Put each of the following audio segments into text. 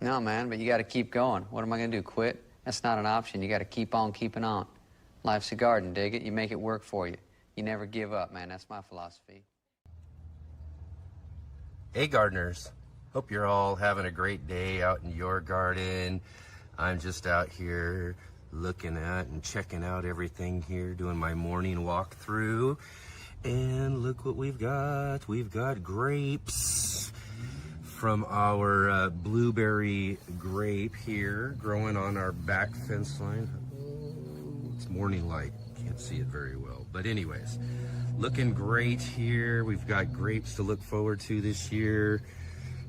No, man, but you got to keep going. What am I going to do, quit? That's not an option. You got to keep on keeping on. Life's a garden, dig it? You make it work for you. You never give up, man. That's my philosophy. Hey gardeners, hope you're all having a great day out in your garden. I'm just out here looking at and checking out everything here, doing my morning walk through. And look what we've got. We've got grapes from our blueberry grape here growing on our back fence line. Oh, it's morning light, can't see it very well. But anyways, looking great here. We've got grapes to look forward to this year.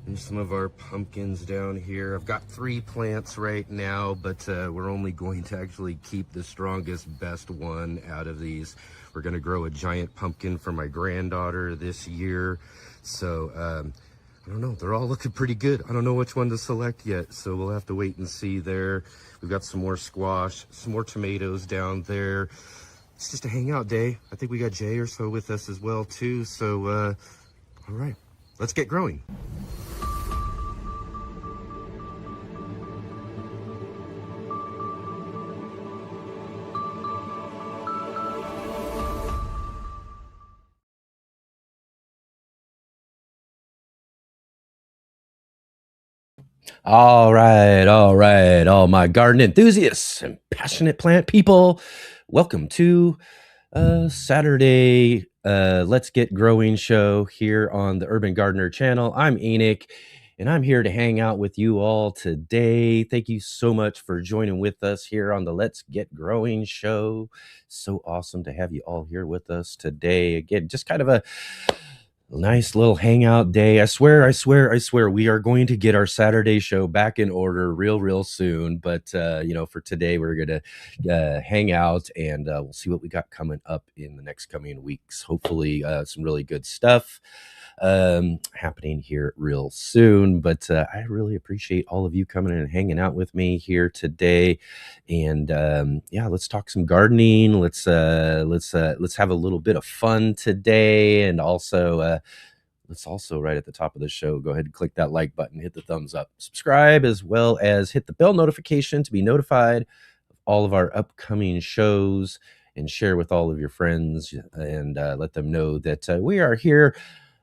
And some of our pumpkins down here. I've got 3 plants right now, but we're only going to actually keep the strongest, best one out of these. We're gonna grow a giant pumpkin for my granddaughter this year. So, I don't know, they're all looking pretty good. I don't know which one to select yet, so we'll have to wait and see there. We've got some more squash, some more tomatoes down there. It's just a hangout day. I think we got Jay or so with us as well too. So, all right, let's get growing. All right, all my garden enthusiasts and passionate plant people. Welcome to Saturday Let's Get Growing show here on the Urban Gardener channel. I'm Enoch, and I'm here to hang out with you all today. Thank you so much for joining with us here on the Let's Get Growing show. So awesome to have you all here with us today. Again, just kind of a nice little hangout day. I swear, we are going to get our Saturday show back in order real soon. But, for today, we're going to hang out and we'll see what we got coming up in the next coming weeks. Hopefully, some really good stuff happening here real soon. But I really appreciate all of you coming in and hanging out with me here today. And let's talk some gardening. Let's have a little bit of fun today. And also let's also, right at the top of the show, go ahead and click that like button, hit the thumbs up, subscribe, as well as hit the bell notification to be notified of all of our upcoming shows, and share with all of your friends and let them know that we are here.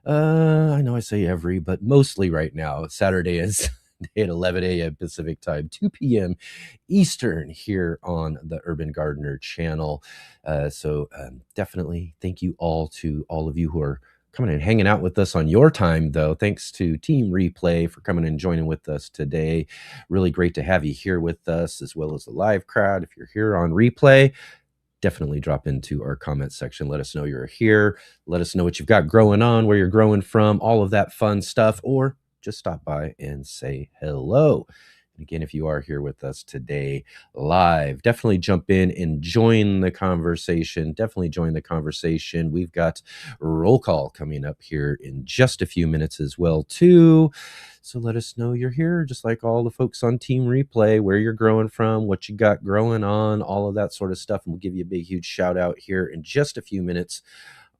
I know I say every, but mostly right now. Saturday is at 11 a.m. Pacific time, 2 p.m. Eastern here on the Urban Gardener channel. So definitely thank you all to all of you who are coming and hanging out with us on your time, though. Thanks to Team Replay for coming and joining with us today. Really great to have you here with us, as well as the live crowd. If you're here on replay, definitely drop into our comment section. Let us know you're here. Let us know what you've got growing on, where you're growing from, all of that fun stuff, or just stop by and say hello. And again, if you are here with us today live, definitely jump in and join the conversation. We've got roll call coming up here in just a few minutes as well, too. So let us know you're here, just like all the folks on Team Replay, where you're growing from, what you got growing on, all of that sort of stuff. And we'll give you a big, huge shout out here in just a few minutes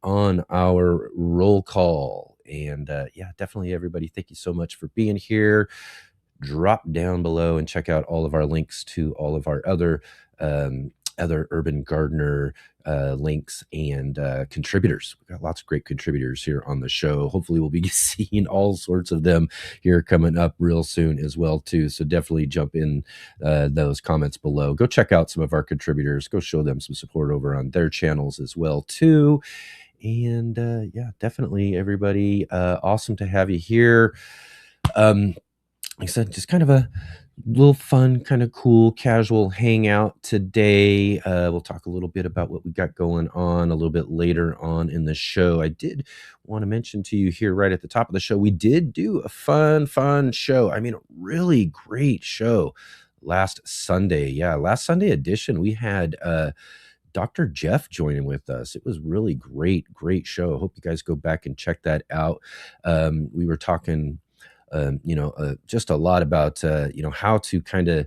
on our roll call. And definitely everybody, thank you so much for being here. Drop down below and check out all of our links to all of our other Urban Gardener links and contributors. We've got lots of great contributors here on the show. Hopefully we'll be seeing all sorts of them here coming up real soon as well too. So definitely jump in those comments below. Go check out some of our contributors. Go show them some support over on their channels as well too. And definitely everybody, awesome to have you here. Like I said, just kind of a little fun, kind of cool, casual hangout today. We'll talk a little bit about what we got going on a little bit later on in the show. I did want to mention to you here right at the top of the show, we did do a fun show. I mean, a really great show last Sunday. Yeah, last Sunday edition, we had Dr. Jeff joining with us. It was really great show. I hope you guys go back and check that out. We were talking just a lot about, how to kind of,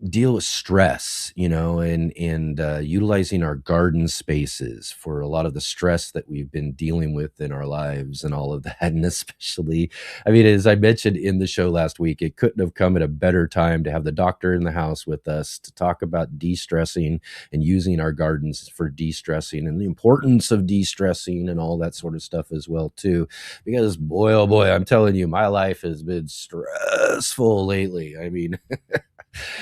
deal with stress, and utilizing our garden spaces for a lot of the stress that we've been dealing with in our lives and all of that. And especially, I mean, as I mentioned in the show last week, it couldn't have come at a better time to have the doctor in the house with us to talk about de-stressing and using our gardens for de-stressing and the importance of de-stressing and all that sort of stuff as well too. Because boy, oh boy, I'm telling you, my life has been stressful lately. I mean,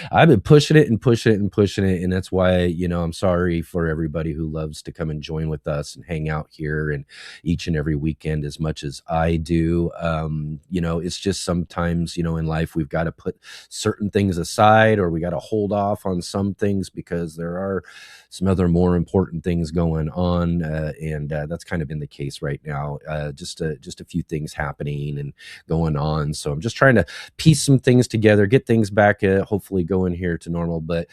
I've been pushing it and pushing it and pushing it. And that's why, I'm sorry for everybody who loves to come and join with us and hang out here and each and every weekend as much as I do. It's just sometimes, in life, we've got to put certain things aside or we got to hold off on some things because there are some other more important things going on. And that's kind of been the case right now. Just a few things happening and going on. So I'm just trying to piece some things together, get things back, hopefully going here to normal. But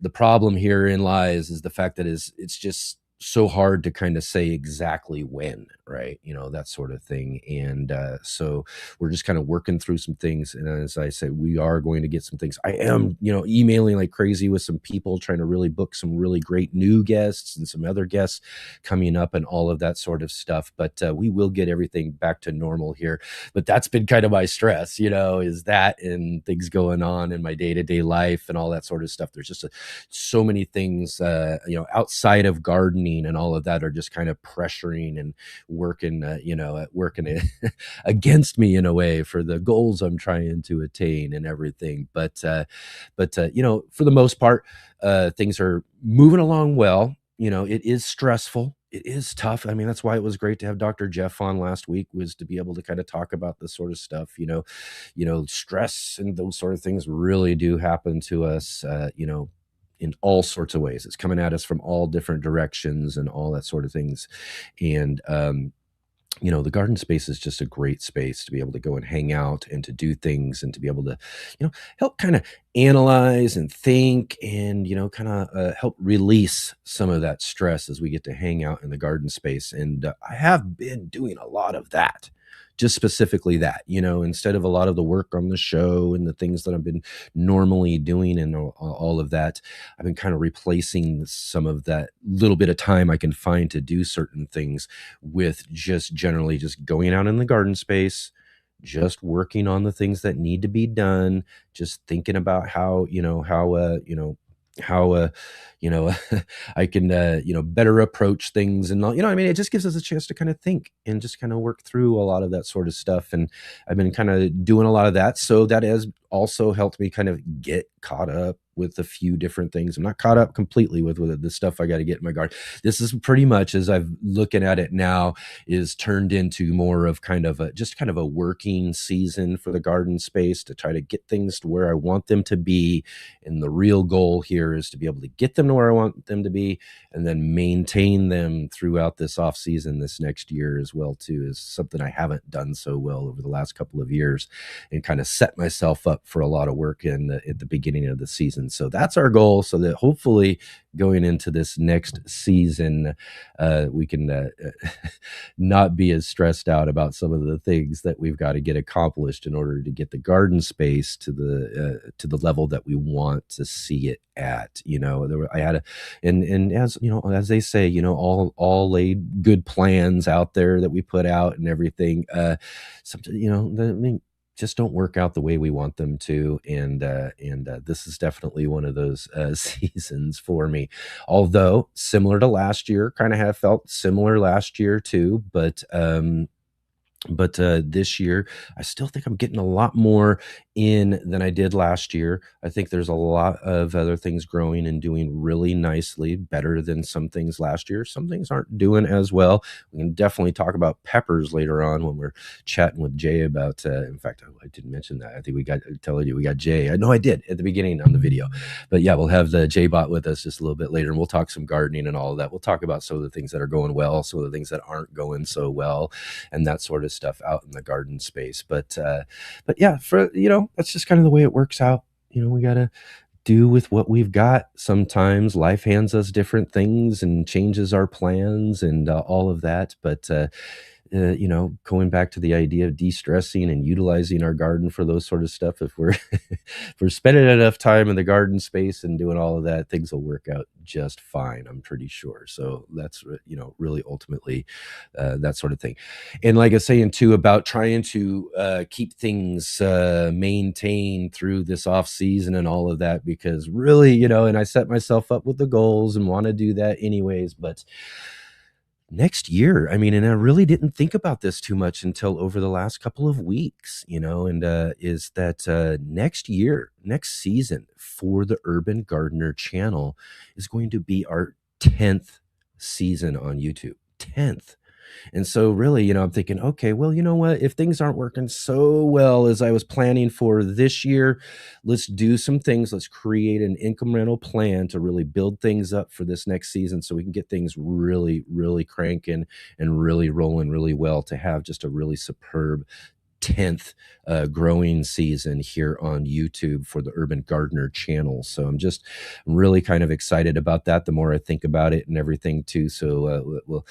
the problem herein lies is the fact that it's just so hard to kind of say exactly when, right? That sort of thing. And so we're just kind of working through some things. And as I said, we are going to get some things. I am, emailing like crazy with some people trying to really book some really great new guests and some other guests coming up and all of that sort of stuff. But we will get everything back to normal here. But that's been kind of my stress, is that and things going on in my day-to-day life and all that sort of stuff. There's just so many things, outside of gardening and all of that are just kind of pressuring and working, working against me in a way for the goals I'm trying to attain and everything. But for the most part, things are moving along well. It is stressful. It is tough. I mean, that's why it was great to have Dr. Jeff on last week, was to be able to kind of talk about this sort of stuff. Stress and those sort of things really do happen to us, in all sorts of ways. It's coming at us from all different directions and all that sort of things. And, the garden space is just a great space to be able to go and hang out and to do things and to be able to, help kind of analyze and think and, kind of help release some of that stress as we get to hang out in the garden space. And I have been doing a lot of that. Just specifically that, instead of a lot of the work on the show and the things that I've been normally doing and all of that, I've been kind of replacing some of that little bit of time I can find to do certain things with just generally just going out in the garden space, just working on the things that need to be done, just thinking about how I can better approach things and all, I mean, it just gives us a chance to kind of think and just kind of work through a lot of that sort of stuff. And I've been kind of doing a lot of that, so that has also helped me kind of get caught up with a few different things. I'm not caught up completely with the stuff I got to get in my garden. This is pretty much, as I'm looking at it now, is turned into more of kind of a working season for the garden space to try to get things to where I want them to be. And the real goal here is to be able to get them to where I want them to be and then maintain them throughout this off season this next year as well too, is something I haven't done so well over the last couple of years, and kind of set myself up for a lot of work at the beginning of the season. So that's our goal, so that hopefully going into this next season, we can not be as stressed out about some of the things that we've got to get accomplished in order to get the garden space to the level that we want to see it at. I had and as as they say, all laid good plans out there that we put out and everything. Sometimes, just don't work out the way we want them to. And this is definitely one of those seasons for me. Although similar to last year, kind of have felt similar last year too, but this year I still think I'm getting a lot more in than I did last year. I think there's a lot of other things growing and doing really nicely, better than some things last year. Some things aren't doing as well. We can definitely talk about peppers later on when we're chatting with Jay about, in fact, I didn't mention that. I think we got Jay. I know I did at the beginning on the video, but yeah, we'll have the Jay bot with us just a little bit later, and we'll talk some gardening and all of that. We'll talk about some of the things that are going well, some of the things that aren't going so well, and that sort of stuff out in the garden space. But yeah, that's just kind of the way it works out. We got to do with what we've got. Sometimes life hands us different things and changes our plans and all of that. But going back to the idea of de-stressing and utilizing our garden for those sort of stuff, if we're if we're spending enough time in the garden space and doing all of that, things will work out just fine, I'm pretty sure. So that's really ultimately that sort of thing. And like I was saying too, about trying to keep things maintained through this off season and all of that, because really, and I set myself up with the goals and want to do that anyways, but next year, I mean, and I really didn't think about this too much until over the last couple of weeks, and is that next year, next season for the Urban Gardener channel is going to be our 10th season on YouTube. 10th. And so really, I'm thinking, okay, well, you know what? If things aren't working so well as I was planning for this year, let's do some things. Let's create an incremental plan to really build things up for this next season so we can get things really, really cranking and really rolling really well to have just a really superb 10th growing season here on YouTube for the Urban Gardener channel. So I'm just really kind of excited about that the more I think about it and everything too. So we'll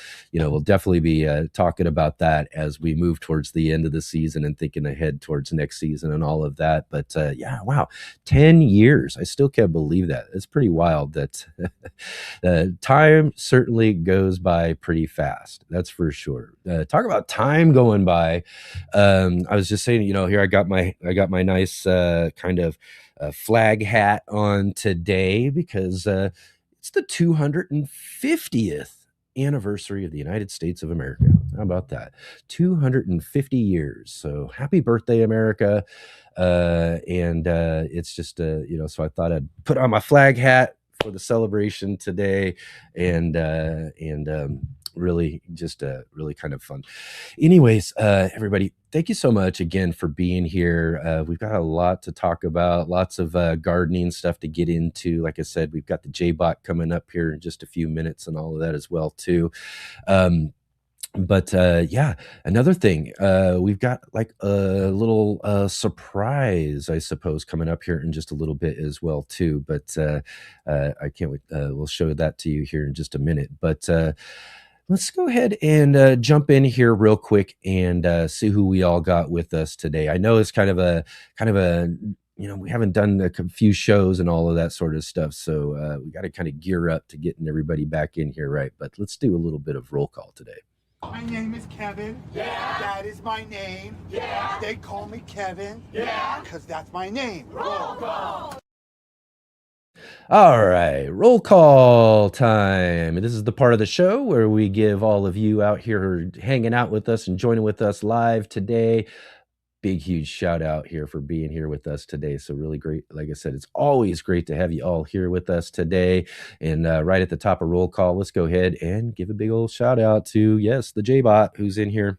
definitely be talking about that as we move towards the end of the season and thinking ahead towards next season and all of that. But yeah, wow, 10 years. I still can't believe that. It's pretty wild that time certainly goes by pretty fast. That's for sure. Talk about time going by. I was just saying, here I got my nice kind of flag hat on today because it's the 250th anniversary of the United States of America. How about that? 250 years. So happy birthday, America. And it's just, so I thought I'd put on my flag hat for the celebration today and really just really kind of fun. Anyways, everybody, thank you so much again for being here. We've got a lot to talk about, lots of gardening stuff to get into. Like I said, we've got the J-Bot coming up here in just a few minutes and all of that as well too. But yeah, another thing, we've got like a little surprise, I suppose, coming up here in just a little bit as well too. But I can't wait. We'll show that to you here in just a minute. But let's go ahead and jump in here real quick and see who we all got with us today. I know it's kind of a we haven't done a few shows and all of that sort of stuff, so we got to kind of gear up to getting everybody back in here, right? But let's do a little bit of roll call today. My name is Kevin. Yeah. That is my name. Yeah. They call me Kevin. Yeah. Because that's my name. Roll call. All right, roll call time. This is the part of the show where we give all of you out here hanging out with us and joining with us live today. Big, huge shout out here for being here with us today. So really great. Like I said, it's always great to have you all here with us today. And right at the top of roll call, let's go ahead and give a big old shout out to, yes, the J-Bot, who's in here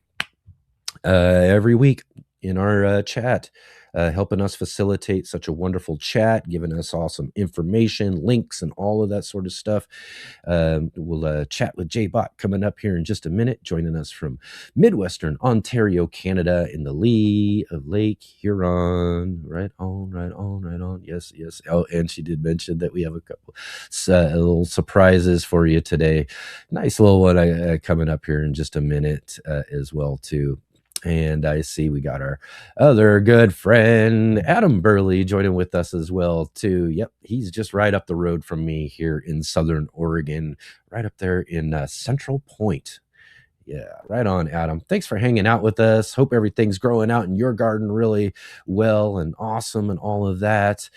every week in our chat. Helping us facilitate such a wonderful chat, giving us awesome information, links, and all of that sort of stuff. We'll chat with J-Bot coming up here in just a minute, joining us from Midwestern Ontario, Canada, in the lee of Lake Huron. Right on, right on, right on. Yes, yes. Oh, and she did mention that we have a couple little surprises for you today. Nice little one coming up here in just a minute as well, too. And I see we got our other good friend, Adam Burley, joining with us as well, too. Yep, he's just right up the road from me here in Southern Oregon, right up there in Central Point. Yeah, right on, Adam. Thanks for hanging out with us. Hope everything's growing out in your garden really well and awesome and all of that.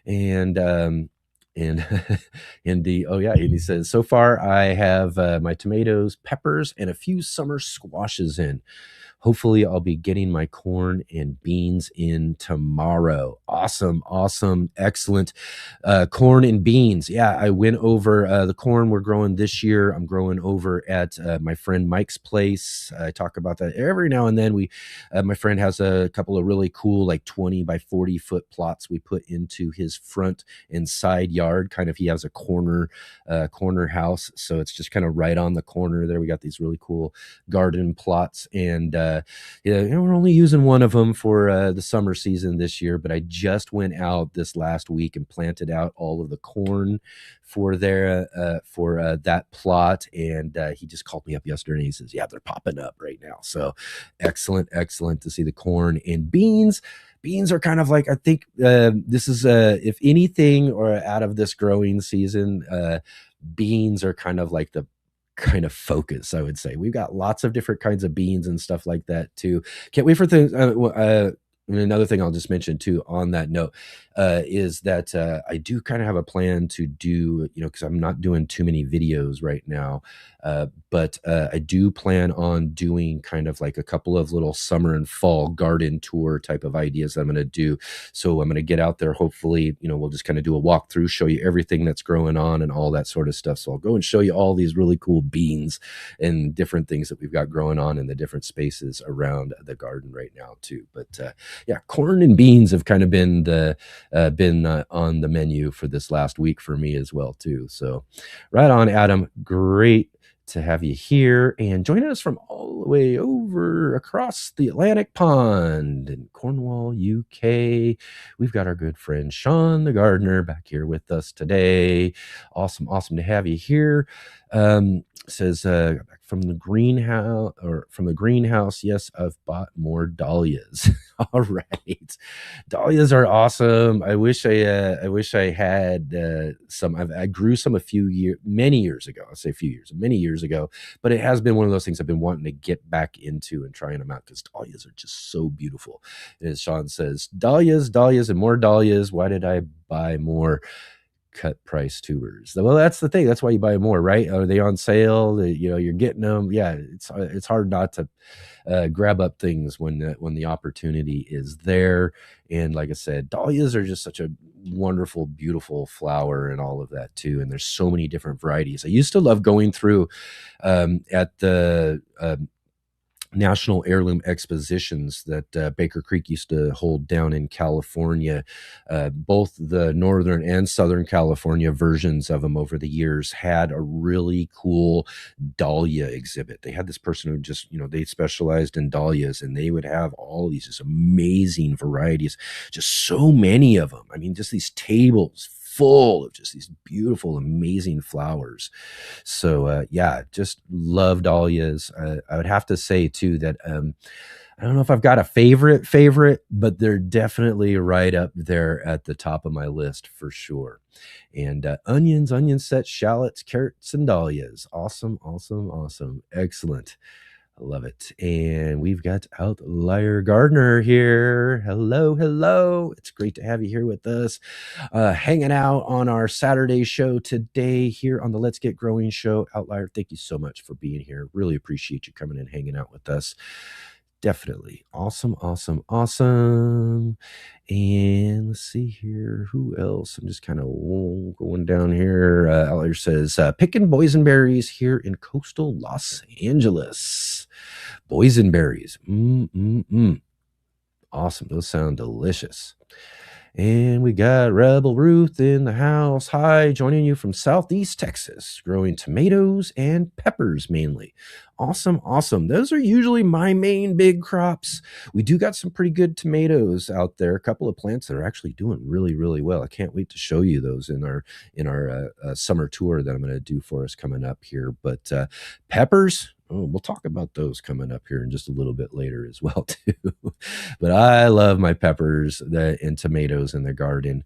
And and and he says, so far I have my tomatoes, peppers, and a few summer squashes in. Hopefully I'll be getting my corn and beans in tomorrow. Awesome. Excellent. Corn and beans. Yeah, I went over the corn we're growing this year. I'm growing over at my friend Mike's place. I talk about that every now and then. My friend has a couple of really cool, like 20 by 40 foot plots we put into his front and side yard. Kind of, he has a corner house. So it's just kind of right on the corner there. We got these really cool garden plots, and we're only using one of them for the summer season this year, but I just went out this last week and planted out all of the corn for that plot. And he just called me up yesterday and he says, yeah, they're popping up right now. So excellent to see the corn and beans. Beans are kind of like, I think this is, if anything, or out of this growing season, beans are kind of like the kind of focus, I would say. We've got lots of different kinds of beans and stuff like that too. Can't wait for things. And another thing I'll just mention too on that note is that I do kind of have a plan to do, because I'm not doing too many videos right now, but I do plan on doing kind of like a couple of little summer and fall garden tour type of ideas that I'm going to do. So I'm going to get out there. Hopefully, we'll just kind of do a walkthrough, show you everything that's growing on and all that sort of stuff. So I'll go and show you all these really cool beans and different things that we've got growing on in the different spaces around the garden right now too. But yeah, corn and beans have kind of been on the menu for this last week for me as well too. So right on, Adam. Great to have you here and joining us from all the way over across the Atlantic pond in Cornwall, UK. We've got our good friend Sean the gardener back here with us today. Awesome to have you here. Says from the greenhouse, yes, I've bought more dahlias. All right, dahlias are awesome. I wish I had some. I grew some many years ago. I'll say many years ago, but it has been one of those things I've been wanting to get back into and trying them out because dahlias are just so beautiful. And as Sean says, dahlias and more dahlias. Why did I buy more? Cut price tubers. Well, that's the thing. That's why you buy more, right? Are they on sale? You're getting them. Yeah, it's hard not to grab up things when the opportunity is there. And like I said, dahlias are just such a wonderful, beautiful flower and all of that too. And there's so many different varieties. I used to love going through at the National Heirloom expositions that Baker Creek used to hold down in California. Both the Northern and Southern California versions of them over the years had a really cool dahlia exhibit. They had this person who just, they specialized in dahlias, and they would have all these just amazing varieties, just so many of them. I mean, just these tables full of just these beautiful, amazing flowers. So yeah, just love dahlias. I would have to say too that I don't know if I've got a favorite, but they're definitely right up there at the top of my list for sure. And onions, onion sets, shallots, carrots, and dahlias. Awesome. Excellent. I love it. And we've got Outlier Gardener here. Hello. It's great to have you here with us, hanging out on our Saturday show today here on the Let's Get Growing show. Outlier, thank you so much for being here. Really appreciate you coming and hanging out with us. Definitely. Awesome. And let's see here. Who else? I'm just kind of going down here. Outlier says, picking boysenberries here in coastal Los Angeles. Boysenberries. Awesome. Those sound delicious. And we got Rebel Ruth in the house. Hi, joining you from Southeast Texas, growing tomatoes and peppers mainly. Awesome. Those are usually my main big crops. We do got some pretty good tomatoes out there. A couple of plants that are actually doing really, really well. I can't wait to show you those in our summer tour that I'm going to do for us coming up here. But peppers, we'll talk about those coming up here in just a little bit later as well too. But I love my peppers and tomatoes in the garden.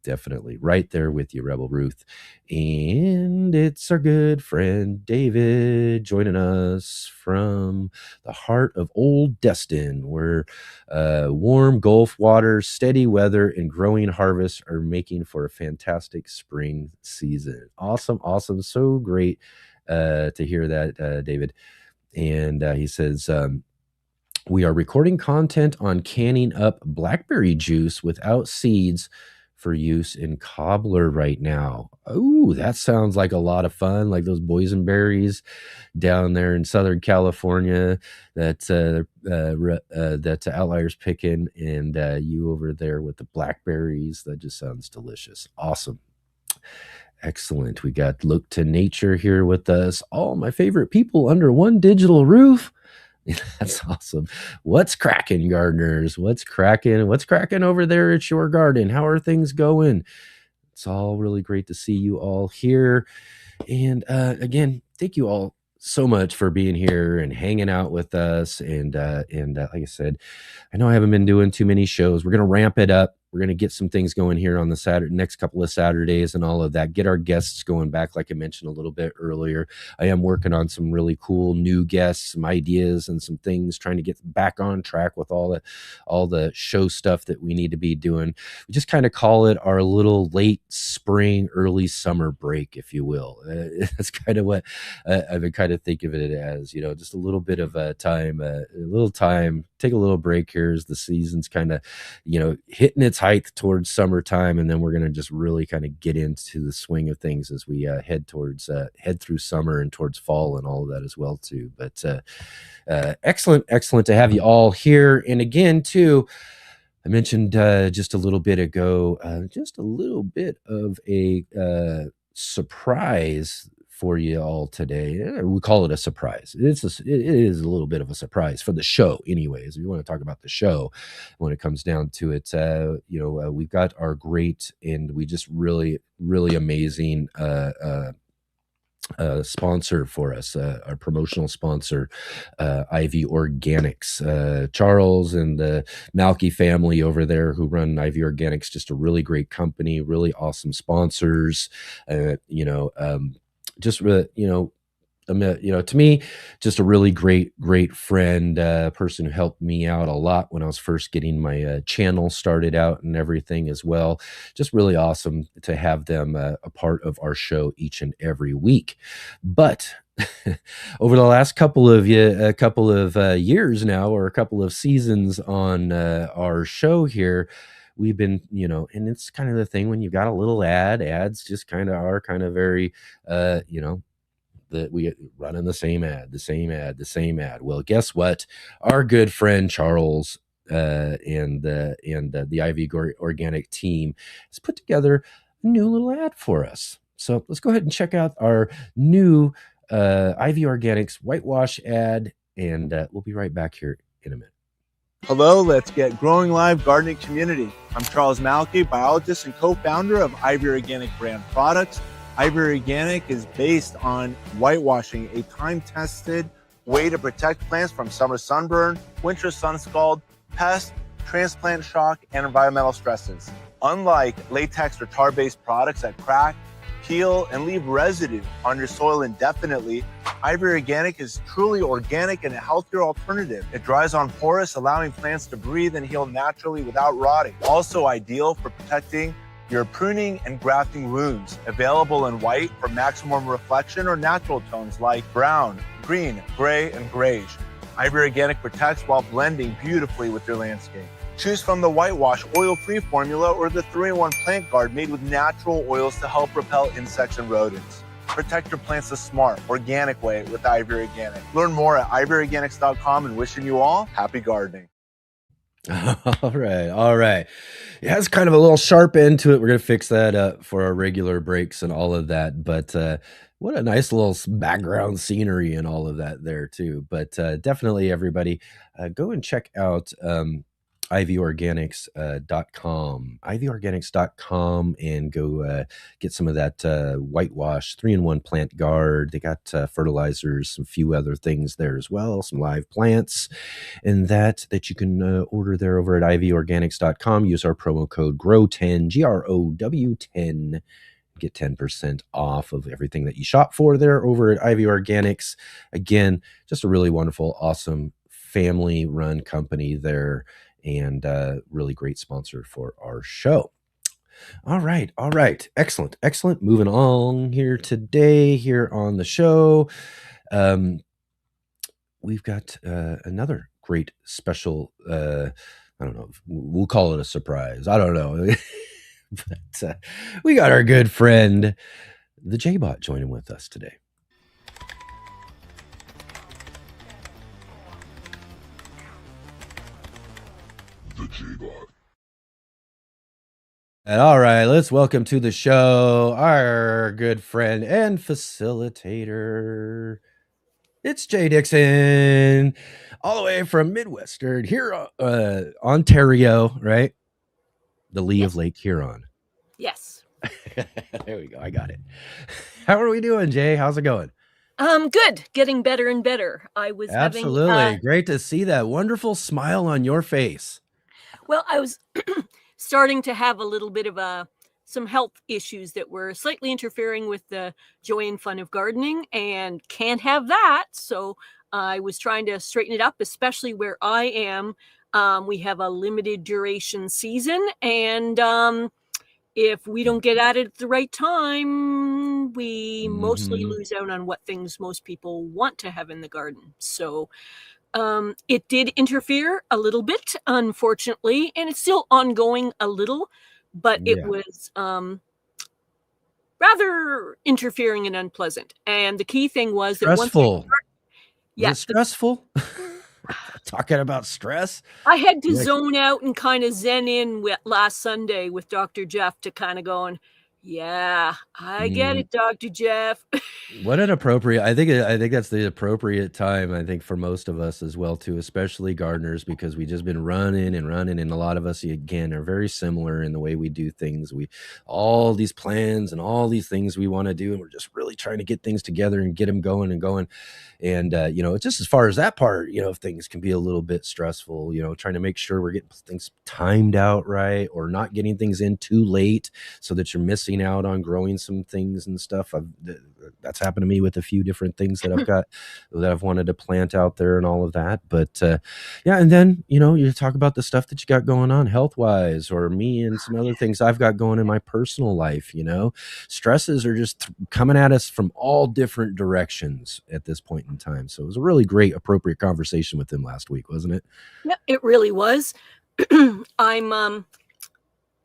Definitely right there with you, Rebel Ruth. And it's our good friend David joining us from the heart of Old Destin, where warm Gulf waters, steady weather, and growing harvests are making for a fantastic spring season. Awesome. So great to hear that, David. And he says, we are recording content on canning up blackberry juice without seeds for use in cobbler right now. Oh, that sounds like a lot of fun, like those boysenberries down there in Southern California that Outlier's picking, and you over there with the blackberries. That just sounds delicious. Awesome. Excellent. We got Look to Nature here with us. All my favorite people under one digital roof. That's awesome. What's cracking, gardeners? What's cracking? What's cracking over there at your garden? How are things going? It's all really great to see you all here. And again, thank you all so much for being here and hanging out with us. And like I said, I know I haven't been doing too many shows. We're gonna ramp it up. We're gonna get some things going here on the next couple of Saturdays and all of that. Get our guests going back, like I mentioned a little bit earlier. I am working on some really cool new guests, some ideas, and some things, trying to get back on track with all the show stuff that we need to be doing. We just kind of call it our little late spring, early summer break, if you will. That's kind of what I've been kind of thinking of it as, just a little bit of time, take a little break here as the season's kind of, hitting its height towards summertime. And then we're going to just really kind of get into the swing of things as we head through summer and towards fall and all of that as well too. But excellent to have you all here. And again, too, I mentioned just a little bit ago, just a little bit of a surprise for you all today. We call it a surprise. It is a little bit of a surprise for the show, anyways. If you want to talk about the show, when it comes down to it, we've got our great and we just really, really amazing sponsor for us, our promotional sponsor, Ivy Organics. Charles and the Malky family over there who run Ivy Organics, just a really great company, really awesome sponsors. To me, just a really great friend, person who helped me out a lot when I was first getting my channel started out and everything as well. Just really awesome to have them a part of our show each and every week. But over the last couple of years now, or a couple of seasons on our show here, we've been, and it's kind of the thing when you've got a little ads just kind of are kind of very, that we running the same ad. Well, guess what? Our good friend Charles and the Ivy Organic team has put together a new little ad for us. So let's go ahead and check out our new Ivy Organics whitewash ad, and we'll be right back here in a minute. Hello, Let's Get Growing Live gardening community. I'm Charles Malky, biologist and co-founder of Ivy Organic brand products. Ivy Organic is based on whitewashing, a time-tested way to protect plants from summer sunburn, winter sun scald, pests, transplant shock, and environmental stresses. Unlike latex or tar-based products that crack, peel, and leave residue on your soil indefinitely, Ivy Organic is truly organic and a healthier alternative. It dries on porous, allowing plants to breathe and heal naturally without rotting. Also ideal for protecting your pruning and grafting wounds. Available in white for maximum reflection or natural tones like brown, green, gray, and grayish. Ivy Organic protects while blending beautifully with your landscape. Choose from the whitewash oil-free formula or the 3-in-1 plant guard made with natural oils to help repel insects and rodents. Protect your plants the smart, organic way with Ivy Organic. Learn more at ivyorganics.com, and wishing you all happy gardening. All right. It has kind of a little sharp end to it. We're going to fix that up for our regular breaks and all of that. But what a nice little background scenery and all of that there too. But definitely everybody go and check out ivyorganics.com, ivyorganics.com, and go get some of that whitewash 3-in-1 plant guard. They got fertilizers, some few other things there as well, some live plants, and that you can order there over at ivyorganics.com. Use our promo code GROW10, GROW10. Get 10% off of everything that you shop for there over at Ivy Organics. Again, just a really wonderful, awesome family-run company there, and really great sponsor for our show. All right. Excellent. Moving on here today here on the show. We've got another great special, I don't know, we'll call it a surprise. I don't know. But we got our good friend, the J-Bot, joining with us today. The J-Bot. And all right, let's welcome to the show our good friend and facilitator, It's Jay Dixon, all the way from Midwestern here, Ontario, right? The lee of Yes. Lake Huron. Yes. There we go. I got it. How are we doing, Jay? How's it going? Good. Getting better and better. I was Absolutely. Great to see that wonderful smile on your face. I was starting to have a little bit of some health issues that were slightly interfering with the joy and fun of gardening, and can't have that. So I was trying to straighten it up, especially where I am. We have a limited duration season, and if we don't get at it at the right time, we mostly lose out on what things most people want to have in the garden. So it did interfere a little bit, unfortunately, and it's still ongoing a little, but it was rather interfering and unpleasant. And the key thing was that stressful. Yes, stressful. Talking about stress, I had to zone out and kind of zen in last Sunday with Dr. Jeff to kind of going, yeah, I get it, Dr. Jeff. What an appropriate, I think that's the appropriate time, I think, for most of us as well, too, especially gardeners, because we just been running, and a lot of us, again, are very similar in the way we do things. We all these plans and all these things we want to do, and we're just really trying to get things together and get them going. And, just as far as that part, things can be a little bit stressful, trying to make sure we're getting things timed out right, or not getting things in too late so that you're missing out on growing some things and stuff. That's happened to me with a few different things that I've got that I've wanted to plant out there and all of that. But and then, you talk about the stuff that you got going on health wise, or me and some other things I've got going in my personal life. Stresses are just coming at us from all different directions at this point in time. So it was a really great, appropriate conversation with him last week, wasn't it? Yeah, it really was.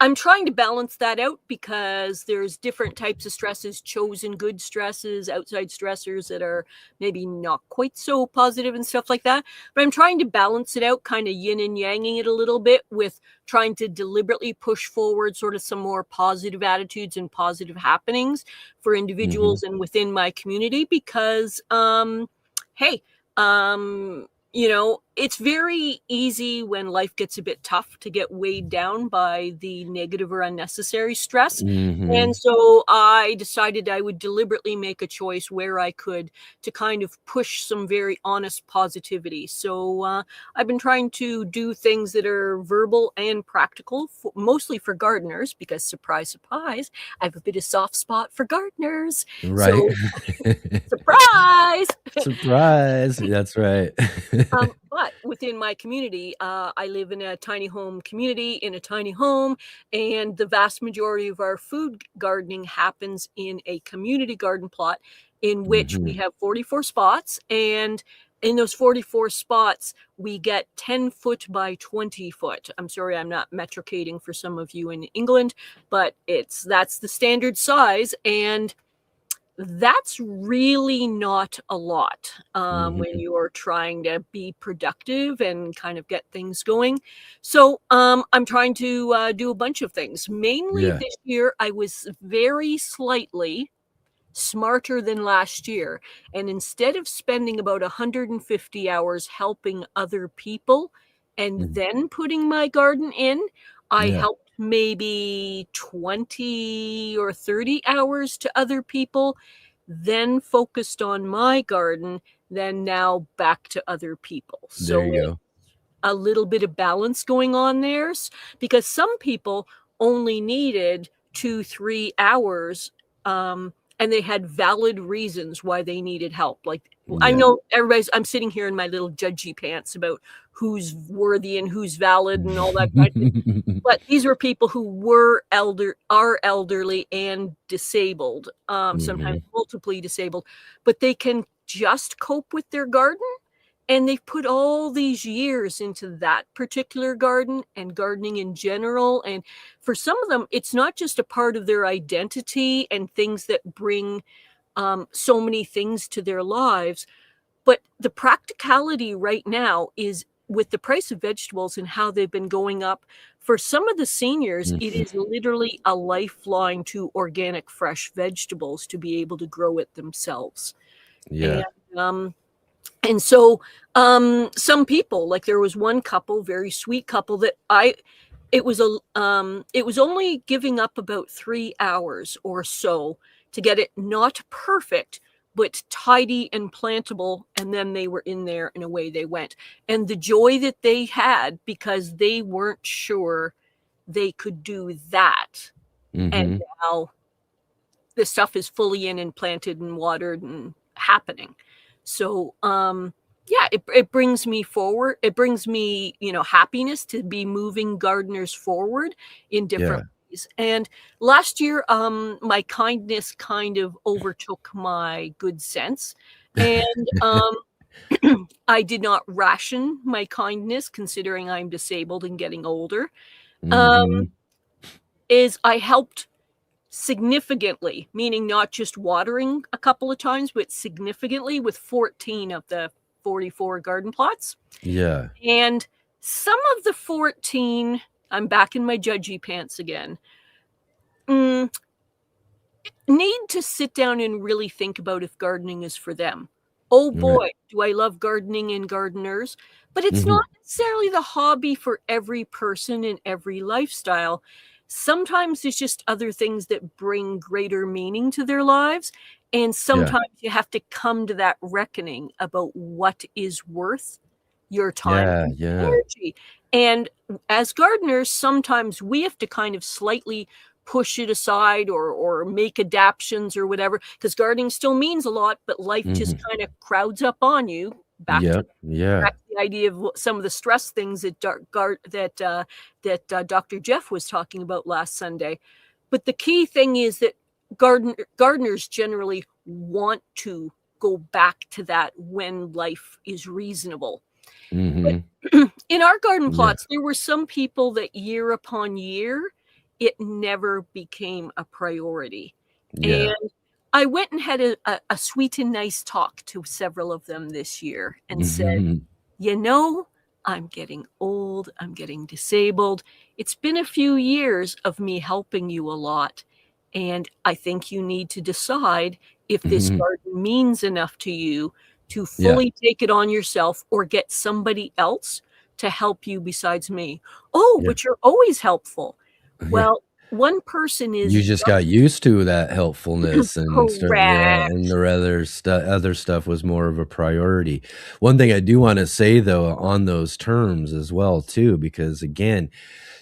I'm trying to balance that out, because there's different types of stresses, chosen good stresses, outside stressors that are maybe not quite so positive and stuff like that. But I'm trying to balance it out, kind of yin and yanging it a little bit, with trying to deliberately push forward sort of some more positive attitudes and positive happenings for individuals and within my community, because, it's very easy when life gets a bit tough to get weighed down by the negative or unnecessary stress. And so I decided I would deliberately make a choice where I could to kind of push some very honest positivity. So I've been trying to do things that are verbal and practical, mostly for gardeners, because surprise, surprise, I have a bit of soft spot for gardeners. Right. So, surprise! Surprise. That's right. But within my community, I live in a tiny home community, in a tiny home, and the vast majority of our food gardening happens in a community garden plot, in which we have 44 spots. And in those 44 spots, we get 10 foot by 20 foot. I'm sorry, I'm not metricating for some of you in England, but that's the standard size. And that's really not a lot when you're trying to be productive and kind of get things going. So I'm trying to do a bunch of things. Mainly this year, I was very slightly smarter than last year. And instead of spending about 150 hours helping other people and then putting my garden in, I helped maybe 20 or 30 hours to other people, then focused on my garden, then now back to other people. There you go. A little bit of balance going on there, because some people only needed 2-3 hours, and they had valid reasons why they needed help. Like, I know I'm sitting here in my little judgy pants about who's worthy and who's valid and all that kind of thing. But these were people who are elderly and disabled, sometimes multiply disabled, but they can just cope with their garden. And they've put all these years into that particular garden and gardening in general. And for some of them, it's not just a part of their identity and things that bring so many things to their lives. But the practicality right now is, with the price of vegetables and how they've been going up, for some of the seniors, it is literally a lifeline to organic, fresh vegetables to be able to grow it themselves. Yeah. And And so some people, like there was one couple, very sweet couple, that it was only giving up about 3 hours or so to get it not perfect, but tidy and plantable, and then they were in there and away they went. And the joy that they had, because they weren't sure they could do that. And now the stuff is fully in and planted and watered and happening. So yeah, it brings me forward. It brings me, happiness to be moving gardeners forward in different ways. And last year, my kindness kind of overtook my good sense. And I did not ration my kindness, considering I'm disabled and getting older. Is I helped significantly, meaning not just watering a couple of times, but significantly with 14 of the 44 garden plots. Yeah. And some of the 14, I'm back in my judgy pants again, need to sit down and really think about if gardening is for them. Oh boy, do I love gardening and gardeners, but it's not necessarily the hobby for every person in every lifestyle. Sometimes it's just other things that bring greater meaning to their lives. And sometimes you have to come to that reckoning about what is worth your time and energy. And as gardeners, sometimes we have to kind of slightly push it aside or make adaptations or whatever, because gardening still means a lot, but life just kind of crowds up on you. Back to the idea of some of the stress things that Dr. Jeff was talking about last Sunday. But the key thing is that gardeners generally want to go back to that when life is reasonable. But in our garden plots, there were some people that year upon year, it never became a priority. And I went and had a sweet and nice talk to several of them this year and said, I'm getting old, I'm getting disabled. It's been a few years of me helping you a lot. And I think you need to decide if this garden means enough to you to fully take it on yourself or get somebody else to help you besides me. Oh, but you're always helpful. Well, one person is you just got used to that helpfulness and and the other stuff was more of a priority. One thing I do want to say though on those terms as well too, because again,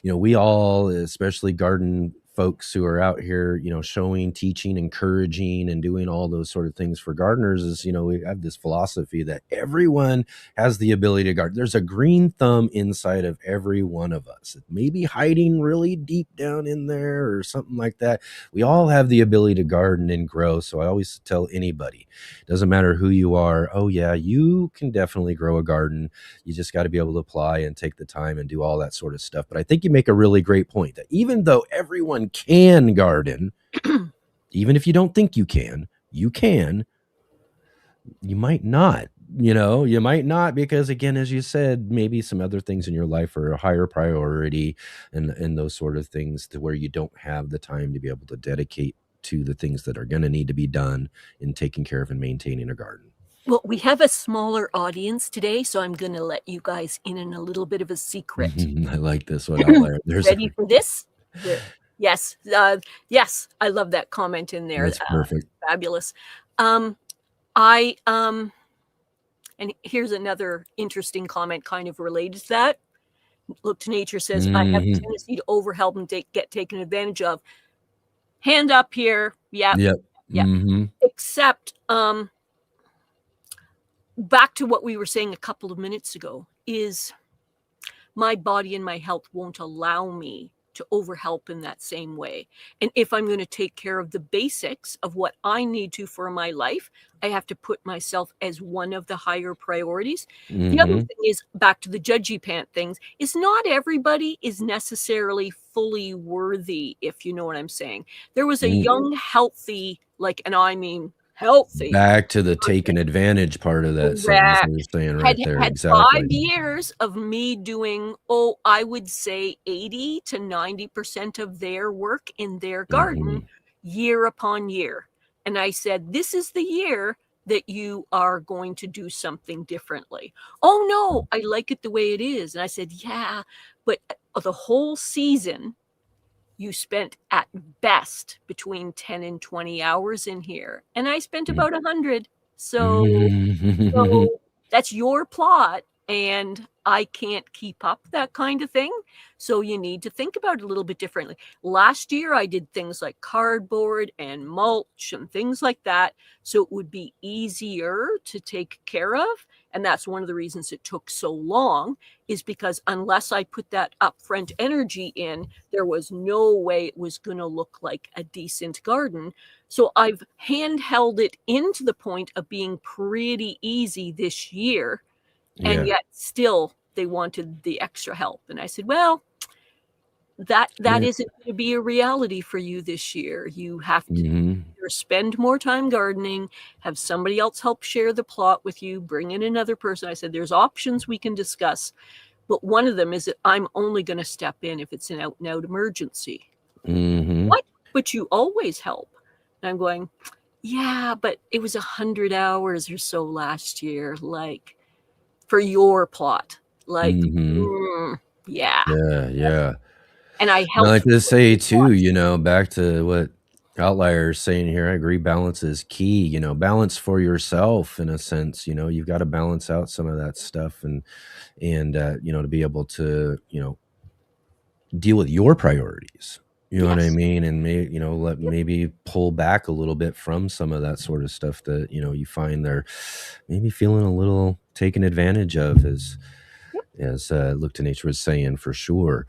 we all, especially garden folks who are out here, showing, teaching, encouraging, and doing all those sort of things for gardeners is, we have this philosophy that everyone has the ability to garden. There's a green thumb inside of every one of us. It may be hiding really deep down in there or something like that. We all have the ability to garden and grow. So I always tell anybody, doesn't matter who you are. Oh yeah, you can definitely grow a garden. You just got to be able to apply and take the time and do all that sort of stuff. But I think you make a really great point that even though everyone can garden, even if you don't think you can, you might not, you might not, because again, as you said, maybe some other things in your life are a higher priority and those sort of things to where you don't have the time to be able to dedicate to the things that are going to need to be done in taking care of and maintaining a garden. Well, we have a smaller audience today, so I'm going to let you guys in on a little bit of a secret. I like this one out there. Ready for this? Yes. Yes. I love that comment in there. That's perfect. Fabulous. And here's another interesting comment kind of related to that. Look to Nature says, I have a tendency to overhelp and get taken advantage of. Hand up here. Yeah. Except, back to what we were saying a couple of minutes ago, is my body and my health won't allow me to overhelp in that same way. And if I'm going to take care of the basics of what I need to for my life, I have to put myself as one of the higher priorities. The other thing is, back to the judgy pant things, is not everybody is necessarily fully worthy, if you know what I'm saying. There was a young, healthy, and I mean healthy. Back to the taking advantage part of that sentence you're saying right there. Had Exactly. 5 years of me doing, I would say 80 to 90% of their work in their garden year upon year. And I said, this is the year that you are going to do something differently. Oh no, I like it the way it is. And I said, yeah, but the whole season you spent at best between 10 and 20 hours in here. And I spent about 100. So that's your plot, and I can't keep up that kind of thing. So you need to think about it a little bit differently. Last year, I did things like cardboard and mulch and things like that, so it would be easier to take care of. And that's one of the reasons it took so long, is because unless I put that upfront energy in, there was no way it was going to look like a decent garden. So I've handheld it into the point of being pretty easy this year. And yet still they wanted the extra help. And I said, well, that isn't going to be a reality for you this year. You have to either spend more time gardening, have somebody else help share the plot with you, bring in another person. I said, there's options we can discuss. But one of them is that I'm only going to step in if it's an out and out emergency. What? But you always help. And I'm going, yeah, but it was 100 hours or so last year, like for your plot. Like, yeah. And I I helped. like to say too, you know, back to what Outlier's saying here, I agree, balance is key. You know, balance for yourself in a sense. You know, you've got to balance out some of that stuff, and you know, to be able to, you know, deal with your priorities. You know what I mean? And you know, maybe pull back a little bit from some of that sort of stuff that, you know, you find they're maybe feeling a little taken advantage of, as Look to Nature was saying, for sure.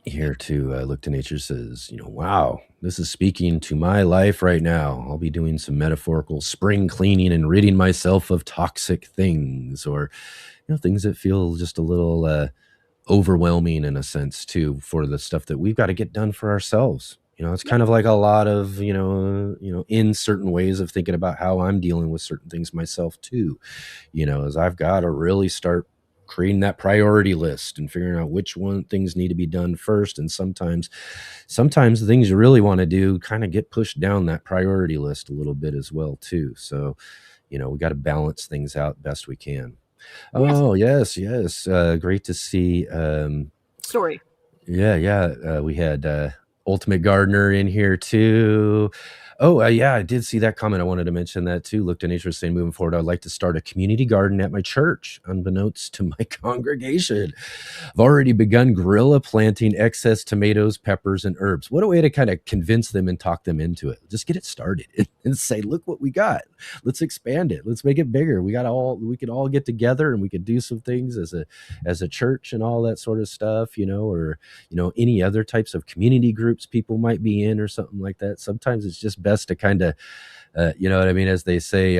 Here to Look to Nature says, you know, wow, this is speaking to my life right now. I'll be doing some metaphorical spring cleaning and ridding myself of toxic things, or, you know, things that feel just a little overwhelming in a sense too, for the stuff that we've got to get done for ourselves. You know, it's kind of like a lot of, you know, in certain ways of thinking about how I'm dealing with certain things myself too, you know, as I've got to really start creating that priority list and figuring out which things need to be done first. And sometimes the things you really want to do kind of get pushed down that priority list a little bit as well too. So, you know, we got to balance things out best we can. Oh, yes. Great to see. Sorry. Yeah. We had Ultimate Gardener in here too. Oh, yeah, I did see that comment. I wanted to mention that too. Looked at Nature saying, moving forward, I'd like to start a community garden at my church, unbeknownst to my congregation. I've already begun guerrilla planting excess tomatoes, peppers, and herbs. What a way to kind of convince them and talk them into it. Just get it started and say, look what we got. Let's expand it. Let's make it bigger. We could all get together and we could do some things as a church and all that sort of stuff, you know, or, you know, any other types of community groups people might be in or something like that. Sometimes it's just best to kind of, you know what I mean? As they say,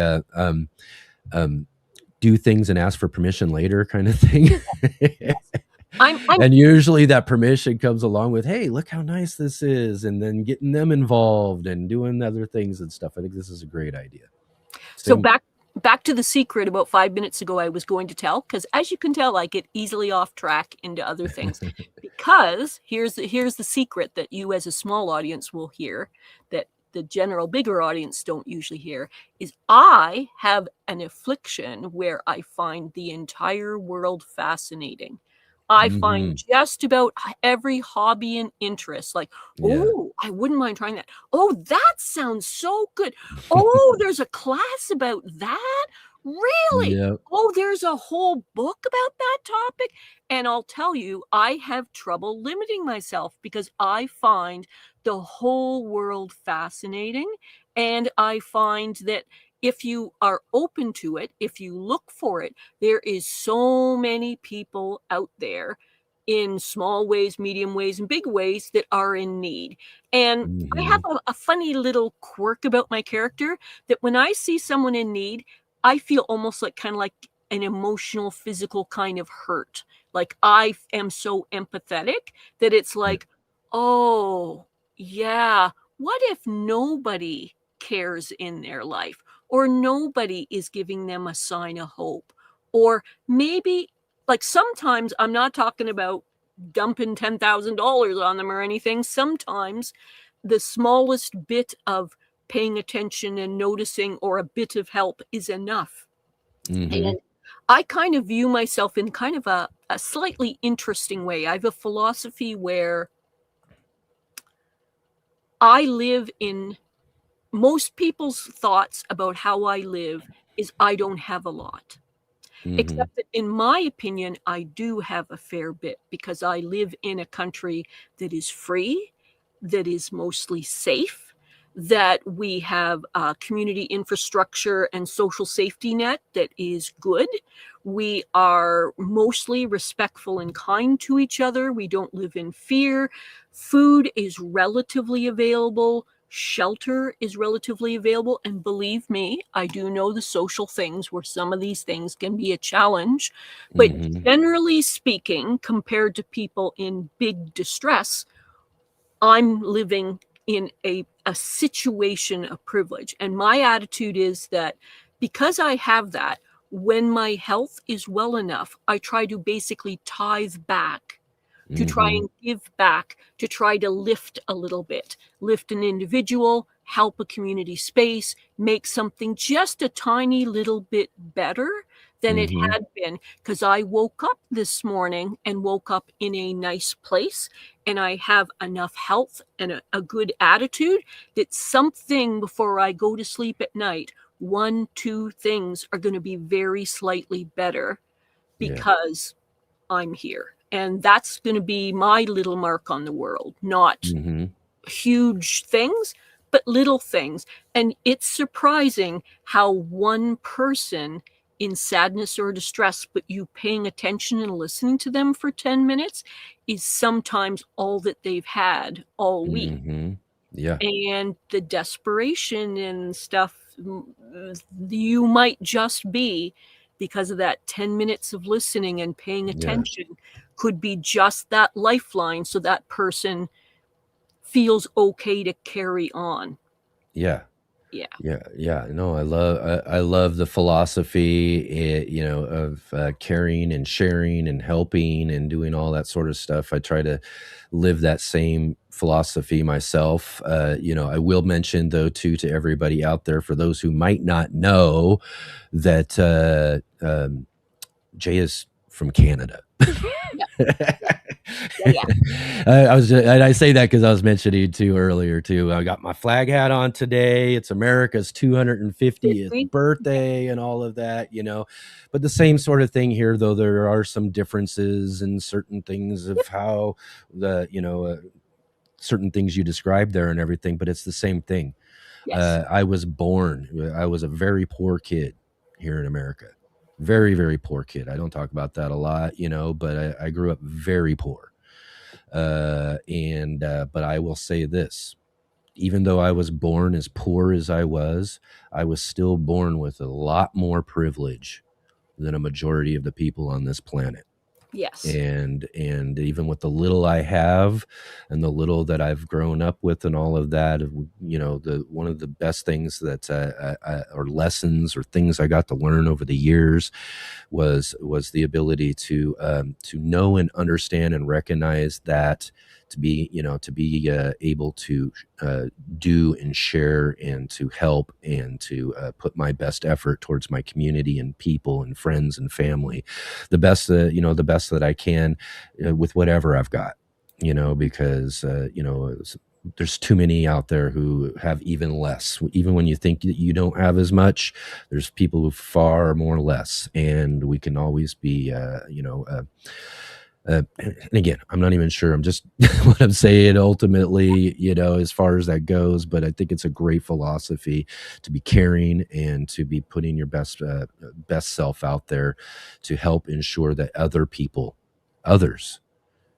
do things and ask for permission later kind of thing. And usually that permission comes along with, hey, look how nice this is. And then getting them involved and doing other things and stuff. I think this is a great idea. So back to the secret about 5 minutes ago I was going to tell, because as you can tell, I get easily off track into other things. Because here's the secret that you as a small audience will hear, that the general bigger audience don't usually hear, is I have an affliction where I find the entire world fascinating. I find just about every hobby and interest, like, oh, I wouldn't mind trying that. Oh, that sounds so good. Oh, there's a class about that. Really? Yep. Oh, there's a whole book about that topic. And I'll tell you, I have trouble limiting myself because I find the whole world fascinating. And I find that if you are open to it, if you look for it, there is so many people out there in small ways, medium ways, and big ways that are in need. And I have a funny little quirk about my character, that when I see someone in need, I feel almost like kind of like an emotional, physical kind of hurt. Like I am so empathetic that it's like, oh, yeah, what if nobody cares in their life, or nobody is giving them a sign of hope? Or maybe, like, sometimes I'm not talking about dumping $10,000 on them or anything. Sometimes the smallest bit of paying attention and noticing or a bit of help is enough. Mm-hmm. And I kind of view myself in kind of a slightly interesting way. I have a philosophy where I live in most people's thoughts about how I live is I don't have a lot. Mm-hmm. Except that in my opinion, I do have a fair bit because I live in a country that is free, that is mostly safe, that we have a community infrastructure and social safety net that is good. We are mostly respectful and kind to each other. We don't live in fear. Food is relatively available. Shelter is relatively available. And believe me, I do know the social things where some of these things can be a challenge. But Mm-hmm. generally speaking, compared to people in big distress, I'm living in a situation of privilege. And my attitude is that because I have that, when my health is well enough, I try to basically tithe back, to try Mm-hmm. and give back, to try to lift a little bit, lift an individual, help a community space, make something just a tiny little bit better than it Mm-hmm. had been. Because I woke up this morning and woke up in a nice place, and I have enough health and a good attitude that something before I go to sleep at night, 1, 2 things are going to be very slightly better Yeah. because I'm here. And that's going to be my little mark on the world, not Mm-hmm. huge things, but little things. And it's surprising how one person in sadness or distress, but you paying attention and listening to them for 10 minutes is sometimes all that they've had all week. Mm-hmm. Yeah. And the desperation and stuff, you might just be because of that 10 minutes of listening and paying Yeah. attention could be just that lifeline so that person feels okay to carry on. Yeah. Yeah. Yeah. No, I love the philosophy, of caring and sharing and helping and doing all that sort of stuff. I try to live that same philosophy myself. I will mention though too to everybody out there, for those who might not know, that Jay is from Canada. Yeah. Yeah. I say that because I was mentioning too earlier too. I got my flag hat on today. It's America's 250th See? birthday and all of that. But the same sort of thing here, though there are some differences in certain things of how certain things you described there and everything. But it's the same thing. Yes. I was a very poor kid here in America. Very, very poor kid. I don't talk about that a lot, but I grew up very poor. But I will say this, even though I was born as poor as I was still born with a lot more privilege than a majority of the people on this planet. Yes. And even with the little I have and the little that I've grown up with and all of that, the one of the best things that or lessons or things I got to learn over the years was the ability to know and understand and recognize that, to be able to do and share and to help and to put my best effort towards my community and people and friends and family, the best that I can, with whatever I've got, because there's too many out there who have even less. Even when you think that you don't have as much, there's people who far more less, and we can always be, and again, I'm not even sure. I'm just what I'm saying ultimately, as far as that goes. But I think it's a great philosophy to be caring and to be putting your best self out there to help ensure that others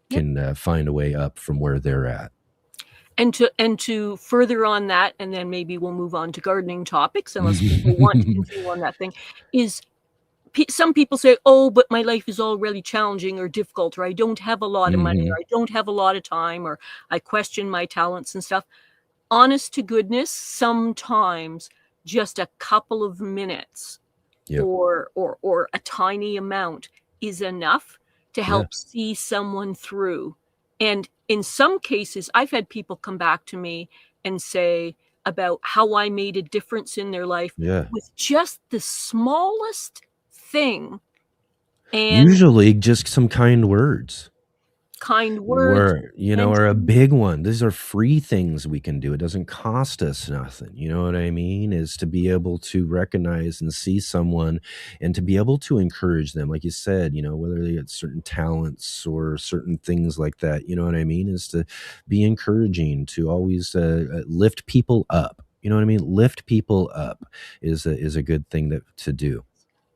Yep. can find a way up from where they're at. And to further on that, and then maybe we'll move on to gardening topics, unless people want to continue on that thing, is some people say, oh, but my life is already challenging or difficult, or I don't have a lot of money, or I don't have a lot of time, or I question my talents and stuff. Honest to goodness, sometimes just a couple of minutes Yep. or a tiny amount is enough to Yeah. help see someone through. And in some cases, I've had people come back to me and say, about how I made a difference in their life Yeah. with just the smallest thing. And Usually just some kind words. kind words, Were, you know, are a mention. big one. These are free things we can do. It doesn't cost us nothing. You know what I mean? Is to be able to recognize and see someone and to be able to encourage them. Like you said, you know, whether they get certain talents or certain things like that, you know what I mean? Is to be encouraging, to always lift people up. You know what I mean? Lift people up is a good thing to do.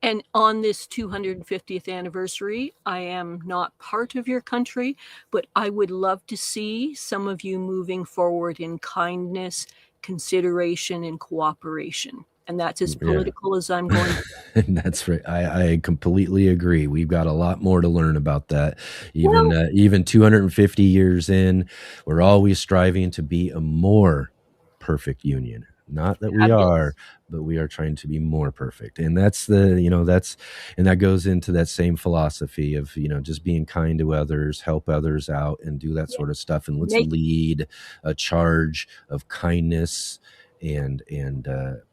And on this 250th anniversary, I am not part of your country, but I would love to see some of you moving forward in kindness, consideration, and cooperation. And that's as Yeah. political as I'm going to get. That's right. I completely agree. We've got a lot more to learn about that. Well, Even 250 years in, we're always striving to be a more perfect union. Not that we are, fabulous. but we are trying to be more perfect. And that's and that goes into that same philosophy of, you know, just being kind to others, help others out, and do that Yeah. sort of stuff. And let's Make lead a charge of kindness and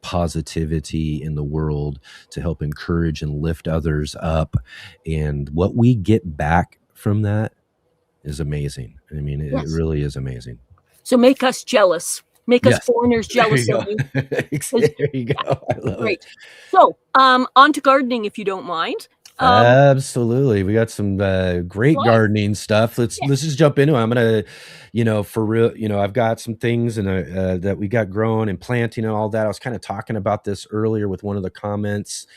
positivity in the world to help encourage and lift others up. And what we get back from that is amazing. I mean, it yes. really is amazing. So make us jealous. Make us Yes. foreigners There jealous you of go. you. There you Yeah, go. I love it. great. So on to gardening, if you don't mind. Absolutely. We got some great Fly. gardening stuff. Let's Yeah. just jump into it. I'm gonna, you know, for real, you know, I've got some things and that we got growing and planting and all that. I was kind of talking about this earlier with one of the comments,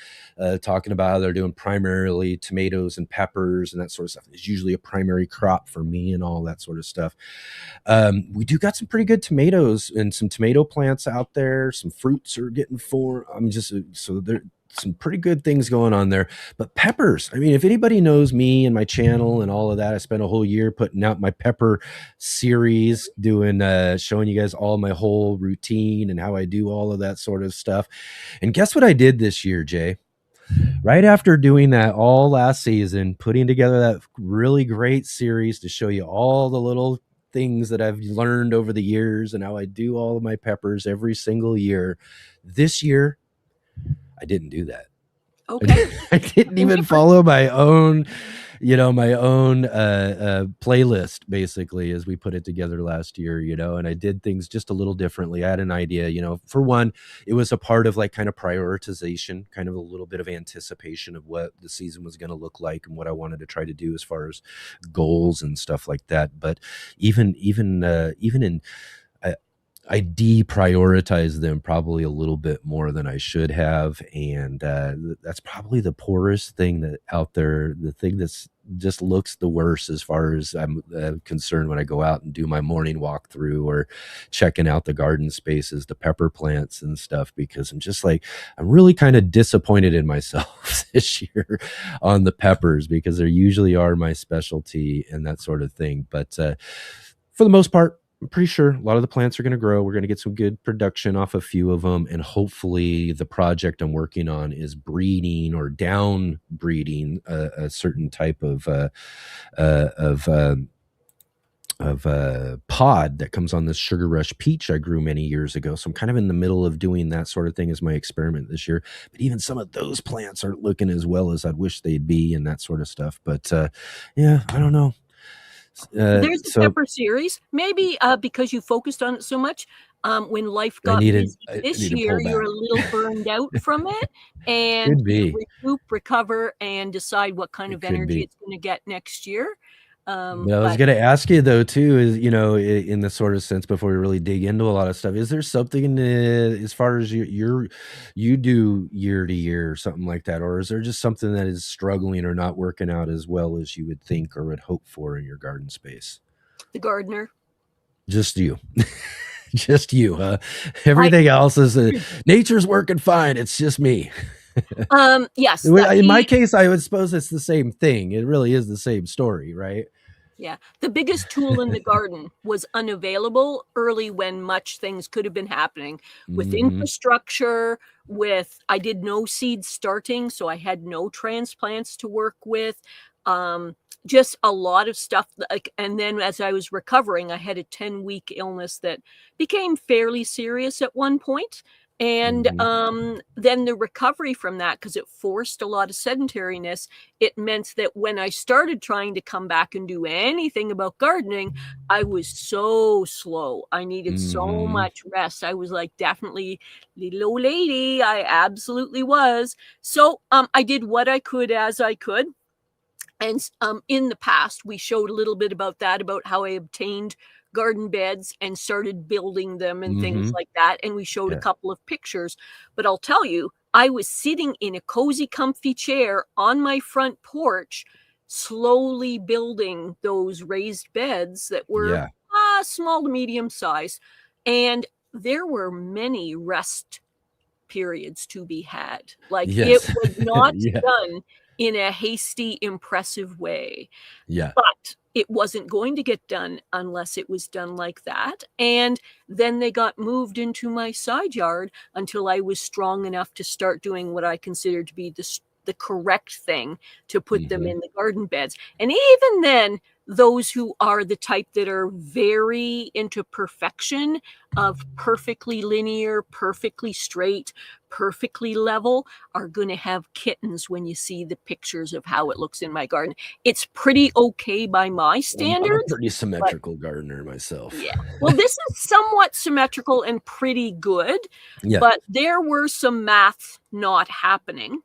talking about how they're doing primarily tomatoes and peppers and that sort of stuff. It's usually a primary crop for me and all that sort of stuff. We do got some pretty good tomatoes and some tomato plants out there. Some fruits are getting formed. I'm just so there some pretty good things going on there. But peppers, I mean, if anybody knows me and my channel and all of that, I spent a whole year putting out my pepper series, doing showing you guys all my whole routine and how I do all of that sort of stuff. And guess what I did this year, Jay? Right after doing that all last season, putting together that really great series to show you all the little things that I've learned over the years and how I do all of my peppers every single year. This year, I didn't do that. Okay. I didn't even follow my own, you know, playlist basically as we put it together last year, you know, and I did things just a little differently. I had an idea, you know, for one, it was a part of like kind of prioritization, kind of a little bit of anticipation of what the season was going to look like and what I wanted to try to do as far as goals and stuff like that. But even in I deprioritize them probably a little bit more than I should have, and that's probably the poorest thing that out there. The thing that's just looks the worst as far as I'm concerned when I go out and do my morning walkthrough or checking out the garden spaces, the pepper plants and stuff, because I'm just like I'm really kind of disappointed in myself this year on the peppers because they usually are my specialty and that sort of thing, but for the most part. I'm pretty sure a lot of the plants are going to grow. We're going to get some good production off a few of them. And hopefully the project I'm working on is breeding or down breeding a certain type of pod that comes on this Sugar Rush peach I grew many years ago. So I'm kind of in the middle of doing that sort of thing as my experiment this year. But even some of those plants aren't looking as well as I'd wish they'd be and that sort of stuff. But yeah, I don't know. There's the pepper series. Maybe because you focused on it so much, when life got busy this year, you're a little burned out from it, and Could be. regroup, recover, and decide what kind of energy it's going to get next year. But I was going to ask you though too, is you know, in the sort of sense before we really dig into a lot of stuff, is there something as far as you do year to year or something like that, or is there just something that is struggling or not working out as well as you would think or would hope for in your garden space? The gardener. Just you. Just you, huh? Everything else is nature's working fine. It's just me. Yes. In my case, I would suppose it's the same thing. It really is the same story, right? Yeah. The biggest tool in the garden was unavailable early when much things could have been happening with infrastructure, I did no seed starting, so I had no transplants to work with. just a lot of stuff. Like, and then as I was recovering, I had a 10-week illness that became fairly serious at one point. And then the recovery from that, because it forced a lot of sedentariness, it meant that when I started trying to come back and do anything about gardening, I was so slow. I needed so much rest. I was like, definitely little old lady. I absolutely was. So I did what I could as I could. And in the past, we showed a little bit about that, about how I obtained garden beds and started building them and things like that. And we showed a couple of pictures. But I'll tell you, I was sitting in a cozy, comfy chair on my front porch, slowly building those raised beds that were small to medium size. And there were many rest periods to be had. Like, it was not done in a hasty, impressive way. But it wasn't going to get done unless it was done like that. And then they got moved into my side yard until I was strong enough to start doing what I considered to be the correct thing, to put them in the garden beds. And even then, those who are the type that are very into perfection, of perfectly linear, perfectly straight, perfectly level, are going to have kittens when you see the pictures of how it looks in my garden. It's pretty okay by my standards. I'm a pretty symmetrical gardener myself. Yeah. Well, this is somewhat symmetrical and pretty good, but there were some math not happening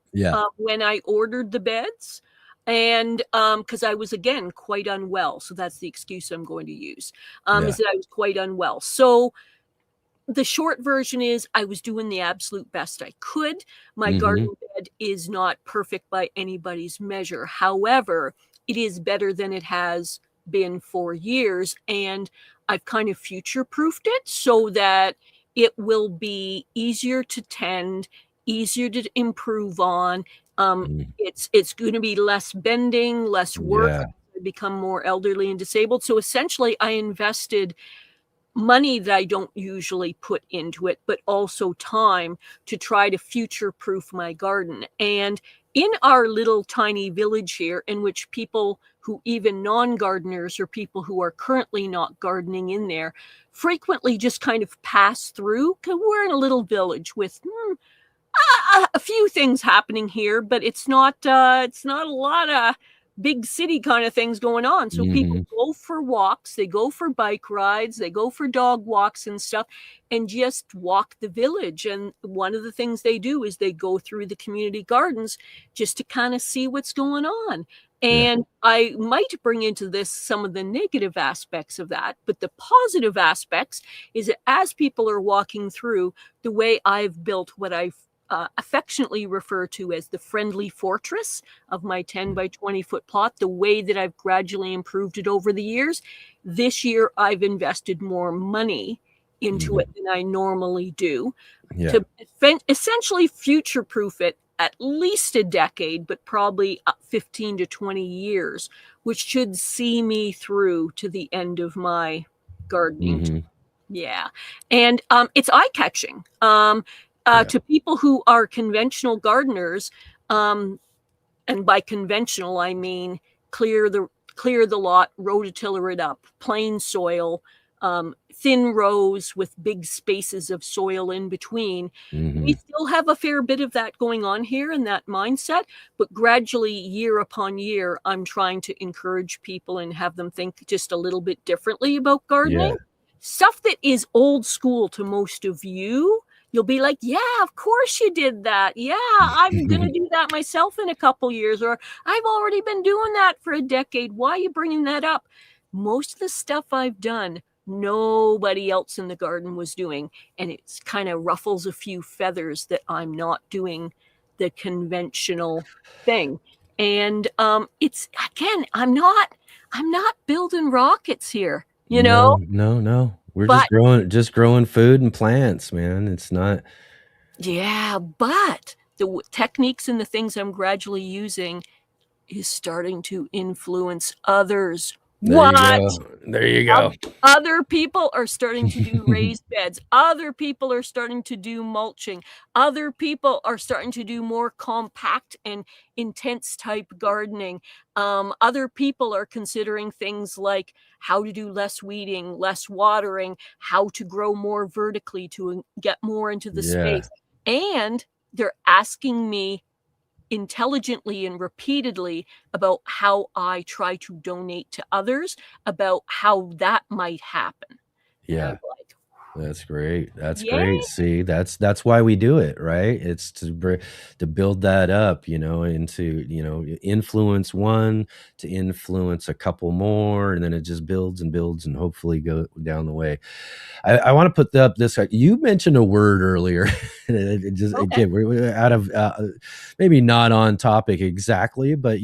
when I ordered the beds. And because I was, again, quite unwell. So that's the excuse I'm going to use, is that I was quite unwell. So the short version is I was doing the absolute best I could. My garden bed is not perfect by anybody's measure. However, it is better than it has been for years. And I've kind of future-proofed it so that it will be easier to tend, easier to improve on. It's going to be less bending, less work, become more elderly and disabled. So essentially, I invested money that I don't usually put into it, but also time to try to future-proof my garden. And in our little tiny village here, in which people who, even non-gardeners or people who are currently not gardening in there, frequently just kind of pass through, because we're in a little village with a few things happening here, but it's not a lot of big city kind of things going on. So people go for walks, they go for bike rides, they go for dog walks and stuff, and just walk the village. And one of the things they do is they go through the community gardens just to kind of see what's going on. And I might bring into this some of the negative aspects of that, but the positive aspects is that as people are walking through, the way I've built what I've affectionately refer to as the friendly fortress of my 10 by 20 foot plot, the way that I've gradually improved it over the years. This year, I've invested more money into it than I normally do to essentially future-proof it at least a decade, but probably 15 to 20 years, which should see me through to the end of my gardening. Yeah. And it's eye-catching. To people who are conventional gardeners, and by conventional I mean clear the lot, rototiller it up, plain soil, thin rows with big spaces of soil in between. We still have a fair bit of that going on here in that mindset, but gradually, year upon year, I'm trying to encourage people and have them think just a little bit differently about gardening. Stuff that is old school to most of you. You'll be like, yeah, of course you did that. Yeah, I'm going to do that myself in a couple years. Or I've already been doing that for a decade. Why are you bringing that up? Most of the stuff I've done, nobody else in the garden was doing. And it kind of ruffles a few feathers that I'm not doing the conventional thing. And it's, again, I'm not building rockets here, you know? No. We're just growing food and plants, man. It's not. Yeah, but the techniques and the things I'm gradually using is starting to influence others There you What? go. There you go. Other people are starting to do raised beds. Other people are starting to do mulching. Other people are starting to do more compact and intense type gardening. Other people are considering things like how to do less weeding, less watering, how to grow more vertically to get more into the Yeah. space. And they're asking me intelligently and repeatedly about how I try to donate to others, about how that might happen. And I'm Yeah. like, That's great. That's yeah, great. See, that's why we do it, right? It's to build that up, and to, influence one, to influence a couple more, and then it just builds and builds and hopefully go down the way. I want to put up this. You mentioned a word earlier. It just okay. again, we're out of maybe not on topic exactly, but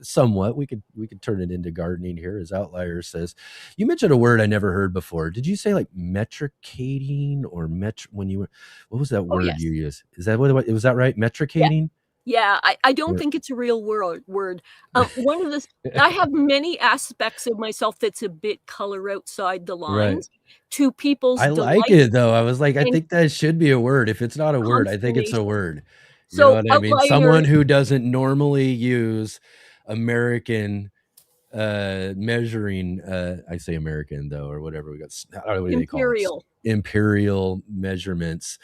somewhat. We could turn it into gardening here, as Outlier says. You mentioned a word I never heard before. Did you say like metricating or when you were? What was that Oh, word yes. you used? Is that what was that right? Yeah. Metricating? Yeah, I don't Or- think it's a real word. One of the I have many aspects of myself that's a bit color outside the right. lines to people's I like delight it though. I was like, I and think that should be a word. If it's not a word, I think it's a consternation. word. You know So what I mean? Outlier, Someone who doesn't normally use American measuring I say American though, or whatever we got. I don't know, what do they call it? imperial. Imperial measurements,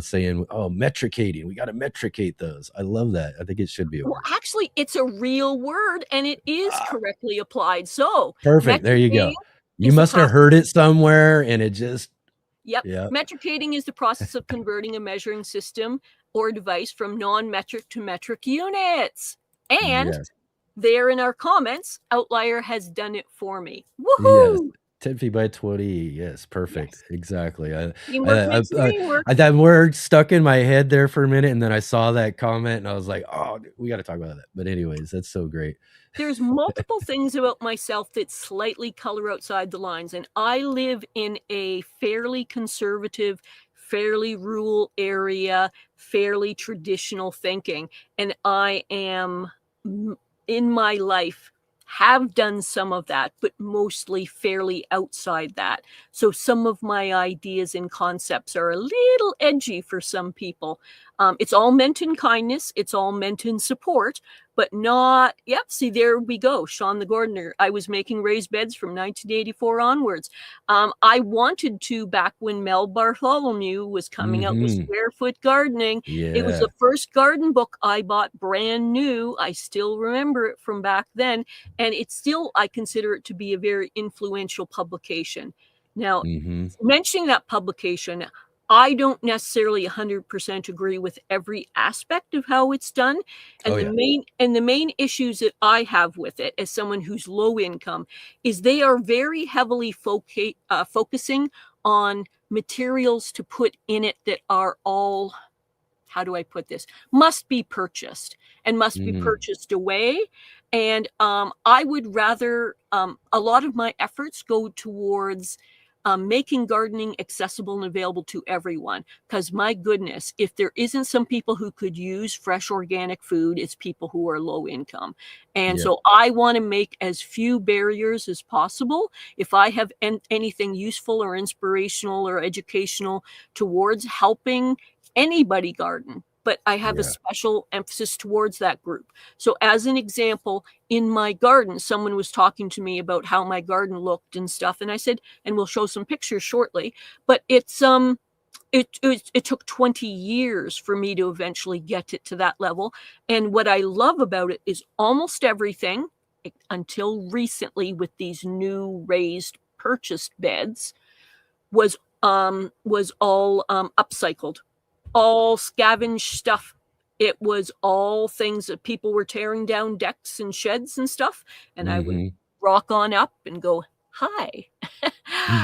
saying, oh, metricating. We got to metricate those. I love that. I think it should be a Well, word. actually, it's a real word and it is Ah, correctly applied. So, perfect. There you metricating go. You is the must have process. heard it somewhere and it just, Yep. yeah. Metricating is the process of converting a measuring system or device from non-metric to metric units. And Yes. there in our comments, Outlier has done it for me. Yes. Woohoo! 10 feet by 20. Yes, perfect. Yes. Exactly. Teamwork makes the dream work. That word stuck in my head there for a minute, and then I saw that comment, and I was like, "Oh, we got to talk about that." But anyways, that's so great. There's multiple things about myself that slightly color outside the lines, and I live in a fairly conservative, fairly rural area, fairly traditional thinking, and I am in my life have done some of that, but mostly fairly outside that. So some of my ideas and concepts are a little edgy for some people. It's all meant in kindness, it's all meant in support, but not, yep, see, there we go. Sean the Gardener. I was making raised beds from 1984 onwards. I wanted to back when Mel Bartholomew was coming out with Mm-hmm. Square Foot Gardening. It was Yeah. the first garden book I bought brand new. I still remember it from back then. And it's still, I consider it to be a very influential publication. Now, Mm-hmm. mentioning that publication, I don't necessarily 100% agree with every aspect of how it's done. Oh And yeah. the main issues that I have with it as someone who's low income is they are very heavily focusing on materials to put in it that are all, how do I put this, must be purchased and must be Mm-hmm. purchased away. And I would rather, a lot of my efforts go towards making gardening accessible and available to everyone. Because my goodness, if there isn't some people who could use fresh organic food, it's people who are low income. And Yeah. so I want to make as few barriers as possible. If I have anything useful or inspirational or educational towards helping anybody garden, but I have a Yeah. special emphasis towards that group. So as an example, in my garden, someone was talking to me about how my garden looked and stuff. And I said, and we'll show some pictures shortly, but it took 20 years for me to eventually get it to that level. And what I love about it is almost everything until recently with these new raised purchased beds was all upcycled, all scavenged stuff. It was all things that people were tearing down decks and sheds and stuff. And I would Mm-hmm. rock on up and go, hi.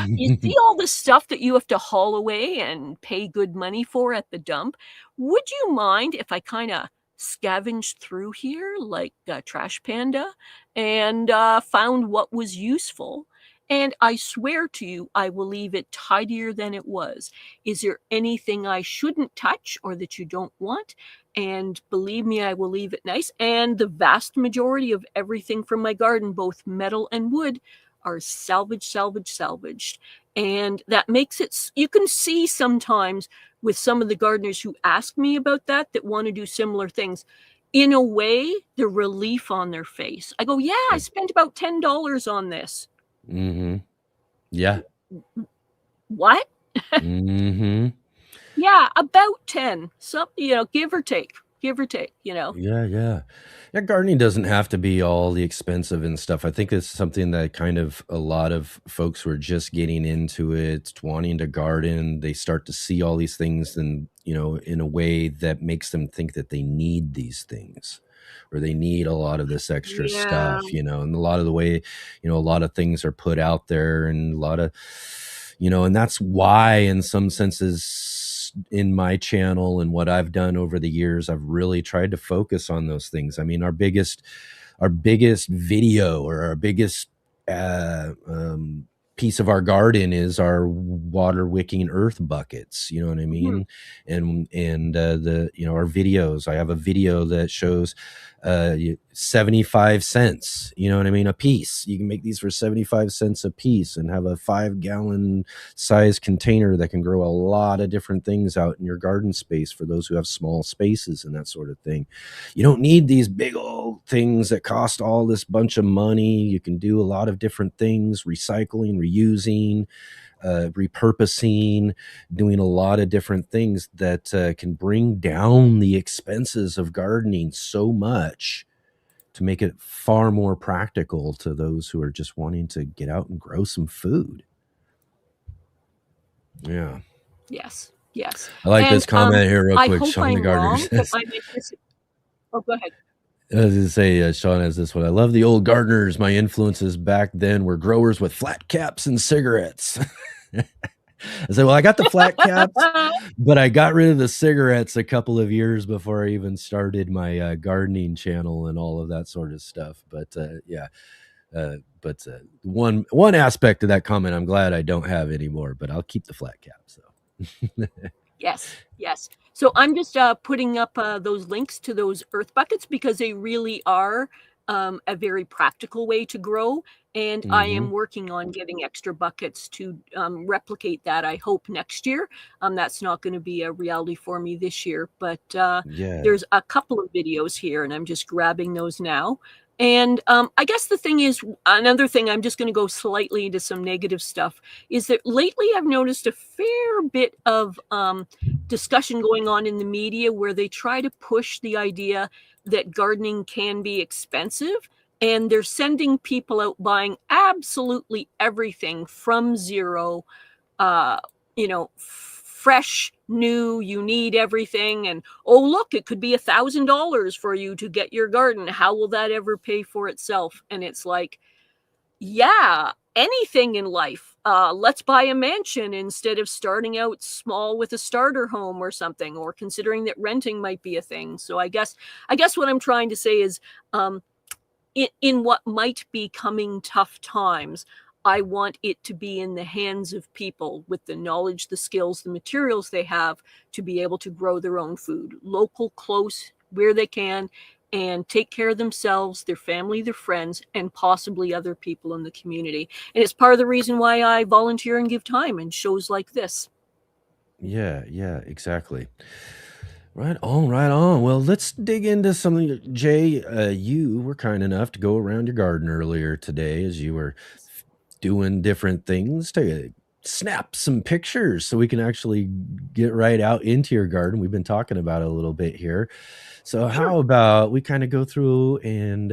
You see all the stuff that you have to haul away and pay good money for at the dump? Would you mind if I kind of scavenged through here like Trash Panda and found what was useful? and I swear to you, I will leave it tidier than it was. Is there anything I shouldn't touch or that you don't want? And believe me, I will leave it nice. And the vast majority of everything from my garden, both metal and wood, are salvaged. And that makes it, you can see sometimes with some of the gardeners who ask me about that want to do similar things. In a way, the relief on their face. I go, yeah, I spent about $10 on this. Mm-hmm. Yeah. What? Mm-hmm. Yeah, about 10. So, give or take, Yeah, yeah. Gardening doesn't have to be all the expensive and stuff. I think it's something that kind of a lot of folks who are just getting into it, wanting to garden, they start to see all these things and, in a way that makes them think that they need these things or they need a lot of this extra stuff, and a lot of the way, a lot of things are put out there and a lot of, and that's why in some senses in my channel and what I've done over the years, I've really tried to focus on those things. I mean, our biggest video or our biggest piece of our garden is our water wicking earth buckets. You know what I mean? And our videos. I have a video that shows 75 cents, you know what I mean, a piece. You can make these for 75 cents a piece and have a 5-gallon size container that can grow a lot of different things out in your garden space for those who have small spaces and that sort of thing. You don't need these big old things that cost all this bunch of money. You can do a lot of different things, recycling, reusing, repurposing, doing a lot of different things that can bring down the expenses of gardening so much to make it far more practical to those who are just wanting to get out and grow some food. Yeah. Yes. I like this comment here real quick. Sean the Gardener says, oh, go ahead. I was going to say, Sean has this one. I love the old gardeners. My influences back then were growers with flat caps and cigarettes. I said, well, I got the flat caps, but I got rid of the cigarettes a couple of years before I even started my gardening channel and all of that sort of stuff. But one aspect of that comment, I'm glad I don't have anymore, but I'll keep the flat caps. So. Yes. So I'm just putting up those links to those earth buckets because they really are a very practical way to grow. And I am working on getting extra buckets to replicate that, I hope, next year. That's not going to be a reality for me this year, but there's a couple of videos here and I'm just grabbing those now. And I guess the thing is, another thing, I'm just going to go slightly into some negative stuff, is that lately I've noticed a fair bit of discussion going on in the media where they try to push the idea that gardening can be expensive. And they're sending people out buying absolutely everything from zero, fresh, new, you need everything. And, oh, look, it could be $1,000 for you to get your garden. How will that ever pay for itself? And it's like, yeah, anything in life. Let's buy a mansion instead of starting out small with a starter home or something, or considering that renting might be a thing. So I guess what I'm trying to say is, in what might be coming tough times, I want it to be in the hands of people with the knowledge, the skills, the materials they have to be able to grow their own food, local, close, where they can, and take care of themselves, their family, their friends, and possibly other people in the community. And it's part of the reason why I volunteer and give time in shows like this. Yeah, exactly. Right on. Well, let's dig into something. Jay, you were kind enough to go around your garden earlier today as you were doing different things to snap some pictures so we can actually get right out into your garden. We've been talking about it a little bit here. So how about we kind of go through and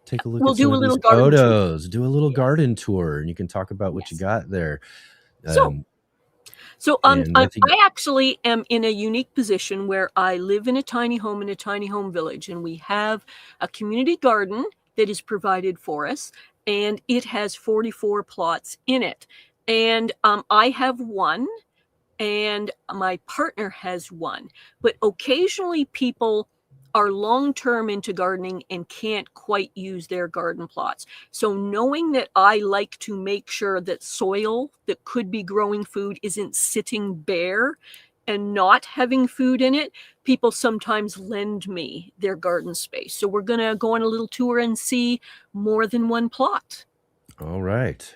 take a look at some of these photos, do a little garden tour, and you can talk about what you got there. So I actually am in a unique position where I live in a tiny home in a tiny home village, and we have a community garden that is provided for us, and it has 44 plots in it. And I have one, and my partner has one. But occasionally people are long-term into gardening and can't quite use their garden plots. So knowing that I like to make sure that soil that could be growing food isn't sitting bare and not having food in it, people sometimes lend me their garden space. So we're going to go on a little tour and see more than one plot. All right.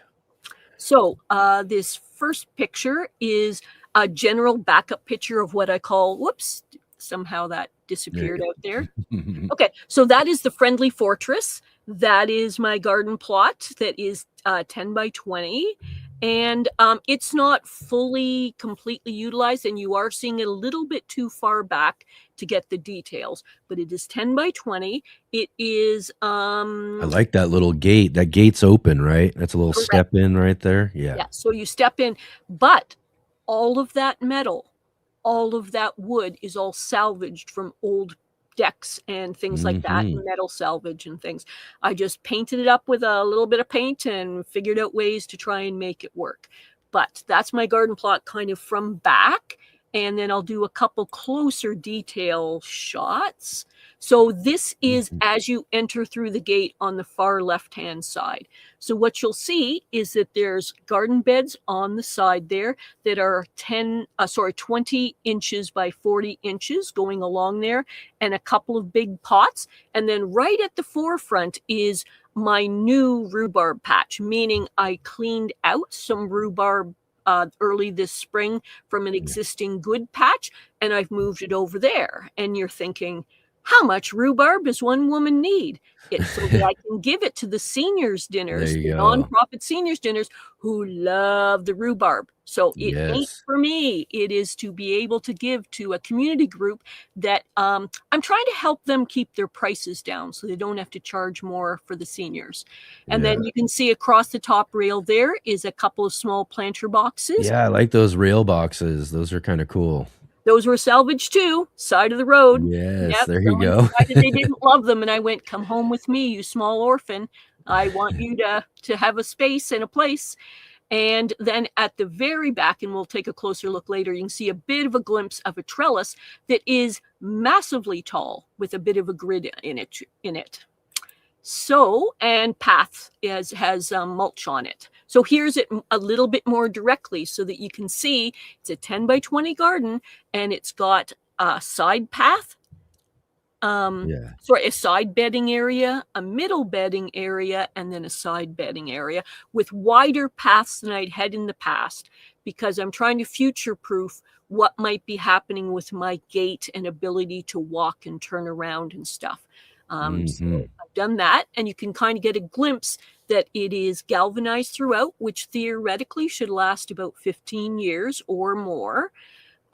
So this first picture is a general backup picture of what I call, whoops, somehow that disappeared out there. Okay, so that is the friendly fortress. That is my garden plot that is 10 by 20. And it's not fully completely utilized, and you are seeing it a little bit too far back to get the details, but it is 10 by 20. It is I like that little gate. That gate's open, right? That's a little correct. step in right there. Yeah. Yeah, so you step in, but all of that metal, all of that wood is all salvaged from old decks and things like that, metal salvage and things. I just painted it up with a little bit of paint and figured out ways to try and make it work. But that's my garden plot kind of from back. And then I'll do a couple closer detail shots. So this is as you enter through the gate on the far left-hand side. So what you'll see is that there's garden beds on the side there that are 20 inches by 40 inches going along there, and a couple of big pots. And then right at the forefront is my new rhubarb patch, meaning I cleaned out some rhubarb early this spring from an existing good patch, and I've moved it over there. And you're thinking, how much rhubarb does one woman need? It's so that I can give it to the seniors dinners, the nonprofit seniors dinners who love the rhubarb. So it ain't for me. It is to be able to give to a community group that I'm trying to help them keep their prices down so they don't have to charge more for the seniors. And then you can see across the top rail there is a couple of small planter boxes. Yeah, I like those rail boxes. Those are kind of cool. Those were salvaged too, side of the road. Yes, there you go. They didn't love them, and I went, come home with me, you small orphan. I want you to have a space and a place. And then at the very back, and we'll take a closer look later, you can see a bit of a glimpse of a trellis that is massively tall with a bit of a grid in it. So, and path has mulch on it. So here's it a little bit more directly so that you can see it's a 10 by 20 garden, and it's got a side path, a side bedding area, a middle bedding area, and then a side bedding area with wider paths than I'd had in the past, because I'm trying to future-proof what might be happening with my gait and ability to walk and turn around and stuff. So I've done that, and you can kind of get a glimpse that it is galvanized throughout, which theoretically should last about 15 years or more.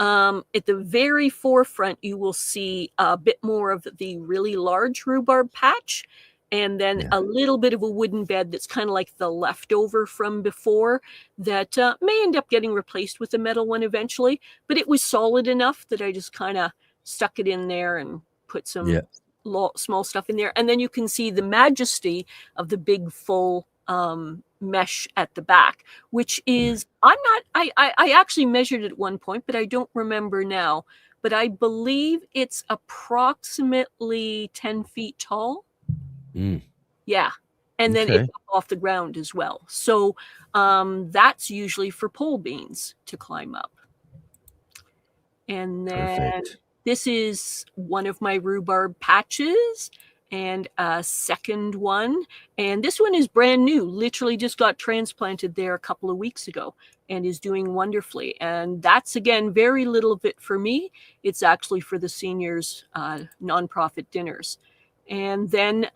At the very forefront, you will see a bit more of the really large rhubarb patch, and then a little bit of a wooden bed that's kind of like the leftover from before that may end up getting replaced with a metal one eventually, but it was solid enough that I just kind of stuck it in there and put some small stuff in there. And then you can see the majesty of the big full mesh at the back, which is, I actually measured it at one point, but I don't remember now, but I believe it's approximately 10 feet tall. Yeah. And then it's up off the ground as well. So that's usually for pole beans to climb up. And then this is one of my rhubarb patches, and a second one. And this one is brand new, literally just got transplanted there a couple of weeks ago and is doing wonderfully. And that's, again, very little of it for me. It's actually for the seniors' nonprofit dinners. And then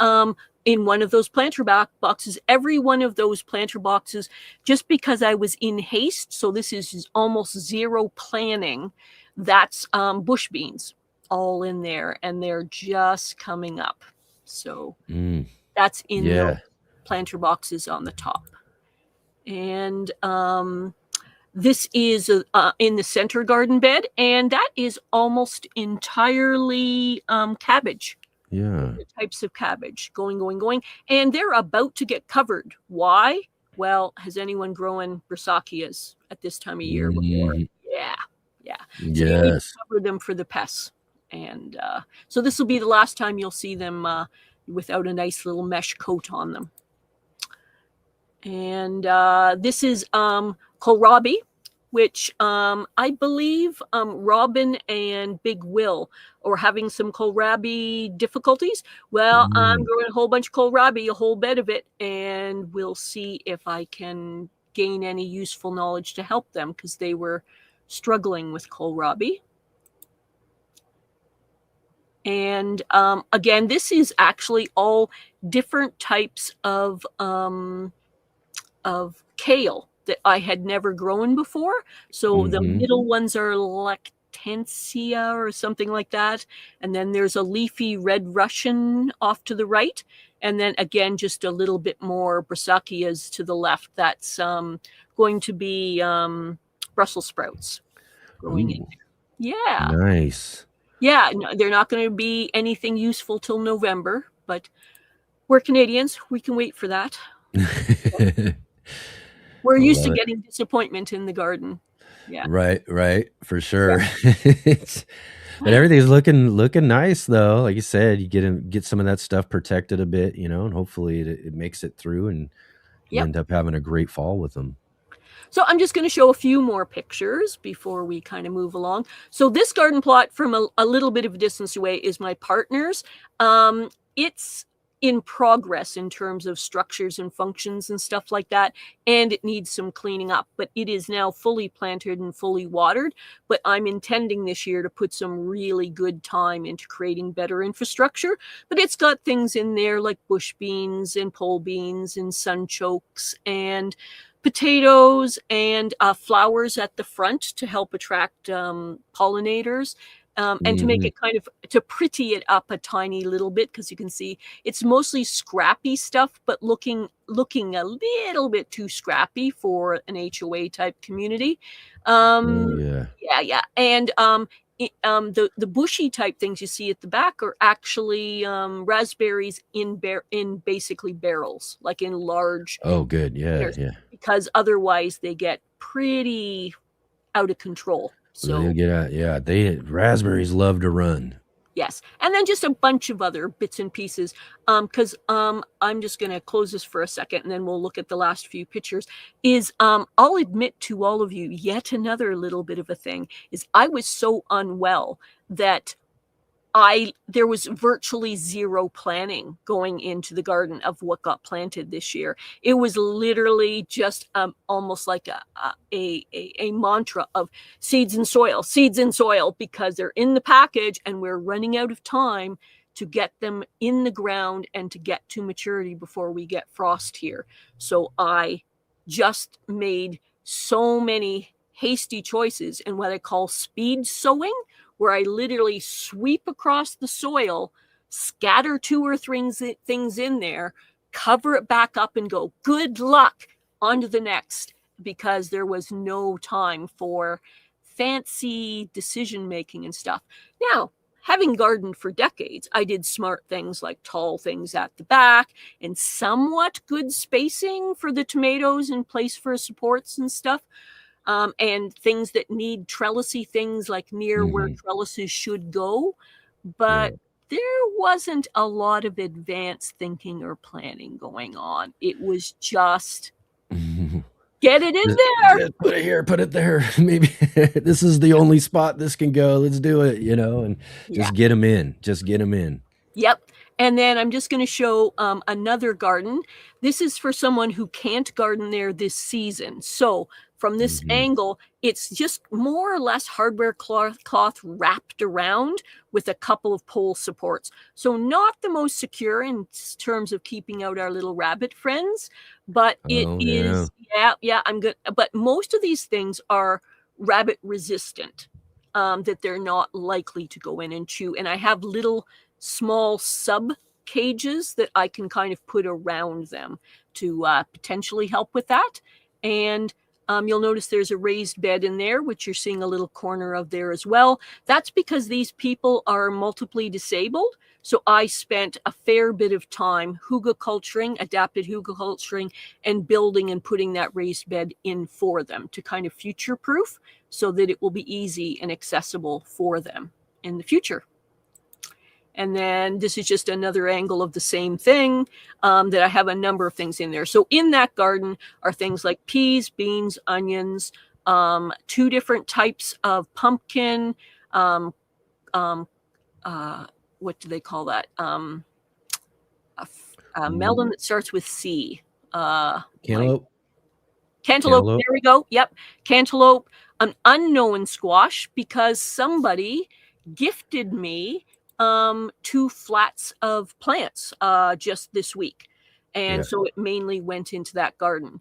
in one of those planter boxes, every one of those planter boxes, just because I was in haste, so this is almost zero planning, that's bush beans all in there, and they're just coming up. So that's in the planter boxes on the top. And this is in the center garden bed, and that is almost entirely cabbage. The types of cabbage going. And they're about to get covered. Why? Well, has anyone grown brassicas at this time of year before? Yeah. So you need to cover them for the pests. And so this will be the last time you'll see them without a nice little mesh coat on them. And this is kohlrabi, which I believe Robin and Big Will are having some kohlrabi difficulties. Well, I'm growing a whole bunch of kohlrabi, a whole bed of it, and we'll see if I can gain any useful knowledge to help them, because they were struggling with kohlrabi. And again, this is actually all different types of kale that I had never grown before. So the middle ones are lactantia or something like that. And then there's a leafy red Russian off to the right. And then again, just a little bit more brassicas to the left. That's going to be Brussels sprouts growing in there. Yeah. Nice. Yeah, no, they're not going to be anything useful till November, but we're Canadians. We can wait for that. We're used to getting disappointment in the garden. Yeah. Right, for sure. But everything's looking nice though. Like you said, you get some of that stuff protected a bit, and hopefully it makes it through, and you end up having a great fall with them. So I'm just going to show a few more pictures before we kind of move along. So this garden plot from a little bit of a distance away is my partner's. It's in progress in terms of structures and functions and stuff like that, and it needs some cleaning up, but it is now fully planted and fully watered. But I'm intending this year to put some really good time into creating better infrastructure. But it's got things in there like bush beans and pole beans and sunchokes and potatoes and flowers at the front to help attract pollinators. And to make it kind of, to pretty it up a tiny little bit, because you can see it's mostly scrappy stuff, but looking a little bit too scrappy for an HOA type community. Yeah. And the bushy type things you see at the back are actually raspberries in basically barrels, like in large. Oh, good. Yeah. Because otherwise they get pretty out of control. So they'll get out. Yeah, raspberries love to run. Yes, and then just a bunch of other bits and pieces. Because I'm just going to close this for a second, and then we'll look at the last few pictures. I'll admit to all of you, yet another little bit of a thing is I was so unwell that there was virtually zero planning going into the garden of what got planted this year. It was literally just almost like a mantra of seeds and soil, because they're in the package and we're running out of time to get them in the ground and to get to maturity before we get frost here. So I just made so many hasty choices and what I call speed sowing, where I literally sweep across the soil, scatter 2 or 3 things in there, cover it back up and go, good luck, on to the next, because there was no time for fancy decision making and stuff. Now, having gardened for decades, I did smart things like tall things at the back and somewhat good spacing for the tomatoes in place for supports and stuff. And things that need trellisy things like near where trellises should go. But there wasn't a lot of advanced thinking or planning going on. It was just get it in there. Put it here, put it there. Maybe this is the only spot this can go. Let's do it, and just get them in. Just get them in. Yep. And then I'm just going to show another garden. This is for someone who can't garden there this season. So from this angle, it's just more or less hardware cloth wrapped around with a couple of pole supports. So not the most secure in terms of keeping out our little rabbit friends, but it is, I'm good. But most of these things are rabbit resistant, that they're not likely to go in and chew. And I have little small sub cages that I can kind of put around them to potentially help with that. And you'll notice there's a raised bed in there, which you're seeing a little corner of there as well. That's because these people are multiply disabled. So I spent a fair bit of time hugelkulturing, adapted hugelkulturing, and building and putting that raised bed in for them to kind of future-proof so that it will be easy and accessible for them in the future. And then this is just another angle of the same thing, that I have a number of things in there. So in that garden are things like peas, beans, onions, 2 different types of pumpkin, um, what do they call that? A melon that starts with C. Cantaloupe. Cantaloupe. There we go. Yep. Cantaloupe. An unknown squash, because somebody gifted me 2 flats of plants just this week. And so it mainly went into that garden.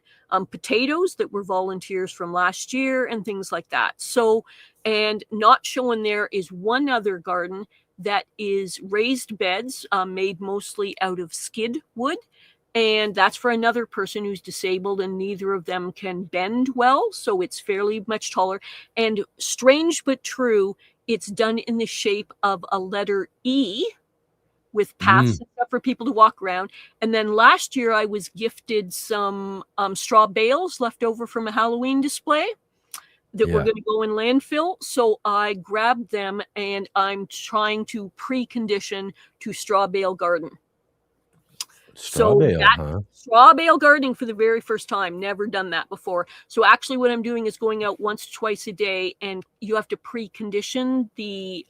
Potatoes that were volunteers from last year and things like that. So, and not showing there is one other garden that is raised beds made mostly out of skid wood. And that's for another person who's disabled, and neither of them can bend well. So it's fairly much taller. And strange but true, it's done in the shape of a letter E with paths and stuff for people to walk around. And then last year I was gifted some straw bales left over from a Halloween display that were going to go in landfill. So I grabbed them, and I'm trying to precondition to straw bale garden. Straw bale, huh? Straw bale gardening for the very first time. Never done that before. So actually what I'm doing is going out once, twice a day, and you have to precondition the,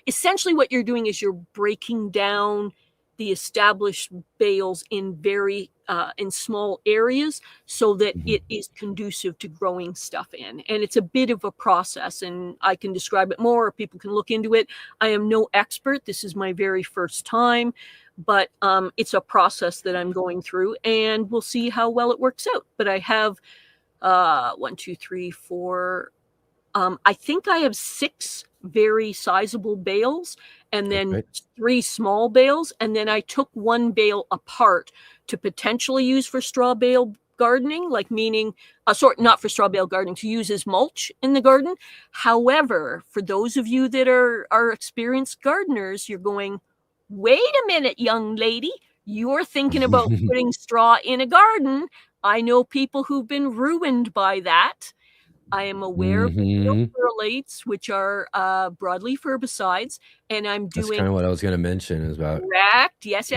essentially what you're doing is you're breaking down the established bales in very, in small areas so that it is conducive to growing stuff in. And it's a bit of a process, and I can describe it more, or people can look into it. I am no expert. This is my very first time. But it's a process that I'm going through, and we'll see how well it works out. But I have 1, 2, 3, 4. I think I have 6 very sizable bales, and then 3 small bales. And then I took 1 bale apart to potentially use for straw bale gardening, like meaning not for straw bale gardening, to use as mulch in the garden. However, for those of you that are experienced gardeners, you're going, wait a minute, young lady, you're thinking about putting straw in a garden. I know people who've been ruined by that. I am aware of the perlates, which are broadleaf herbicides, and I'm doing— That's kind of what I was going to mention is about— Correct. Yes.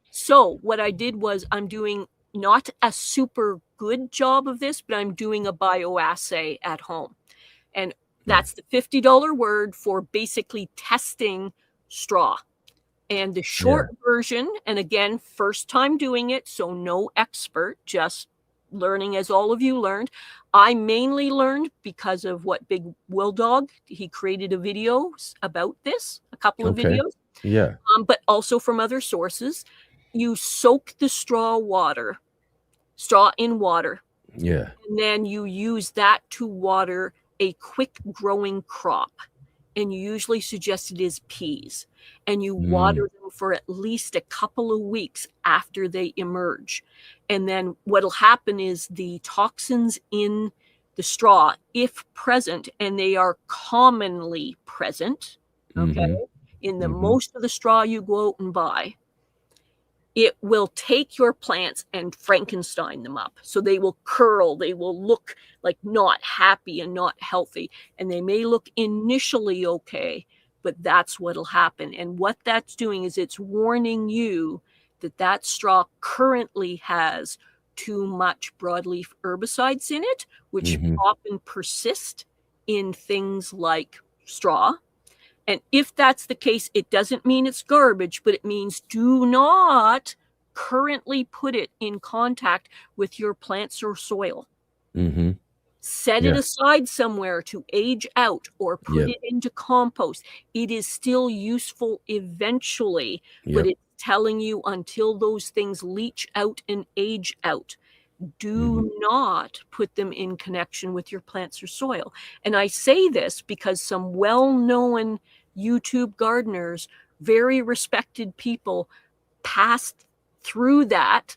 So what I did was I'm doing not a super good job of this, but I'm doing a bioassay at home. And that's the $50 word for basically testing straw. And the short version, and again, first time doing it, so no expert, just learning as all of you learned. I mainly learned because of what Big Will Dog, he created a video about this, a couple of videos. Yeah. But also from other sources. You soak the straw in water. Yeah. And then you use that to water a quick growing crop. And you usually suggest it is peas. And you water them for at least a couple of weeks after they emerge. And then what'll happen is the toxins in the straw, if present, and they are commonly present, okay, in the most of the straw you go out and buy, it will take your plants and Frankenstein them up. So they will curl, they will look like not happy and not healthy. And they may look initially okay, but that's what'll happen. And what that's doing is it's warning you that that straw currently has too much broadleaf herbicides in it, which often persist in things like straw. And if that's the case, it doesn't mean it's garbage, but it means do not currently put it in contact with your plants or soil. Set it aside somewhere to age out or put it into compost. It is still useful eventually, but it's telling you until those things leach out and age out, do not put them in connection with your plants or soil. And I say this because some well-known YouTube gardeners, very respected people, passed through that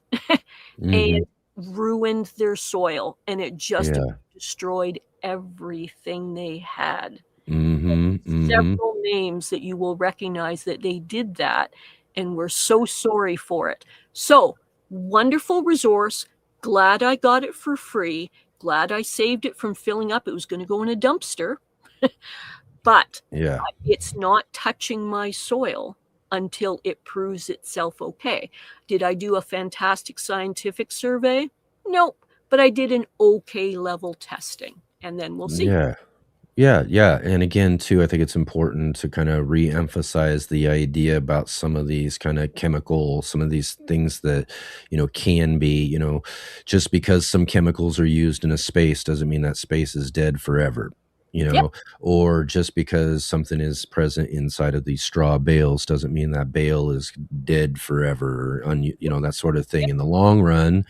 and ruined their soil, and it just destroyed everything they had. Several names that you will recognize that they did that, and we're so sorry for it. So, wonderful resource. Glad I got it for free. Glad I saved it from filling up. It was going to go in a dumpster. But it's not touching my soil until it proves itself okay. Did I do a fantastic scientific survey? Nope, but I did an okay level testing, and then we'll see. Yeah. Yeah, yeah. And again, too, I think it's important to kind of re-emphasize the idea about some of these kind of chemical, some of these things that, can be, just because some chemicals are used in a space doesn't mean that space is dead forever, Yep. or just because something is present inside of these straw bales doesn't mean that bale is dead forever, that sort of thing. In the long run,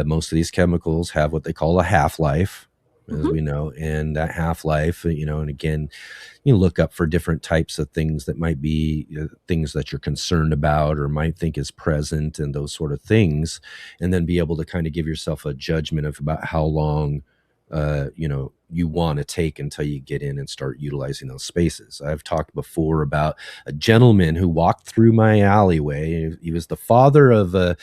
most of these chemicals have what they call a half-life, as Mhm. we know, and that half-life, and again, you look up for different types of things that might be things that you're concerned about or might think is present and those sort of things, and then be able to kind of give yourself a judgment of about how long you want to take until you get in and start utilizing those spaces. I've talked before about a gentleman who walked through my alleyway. He was the father of a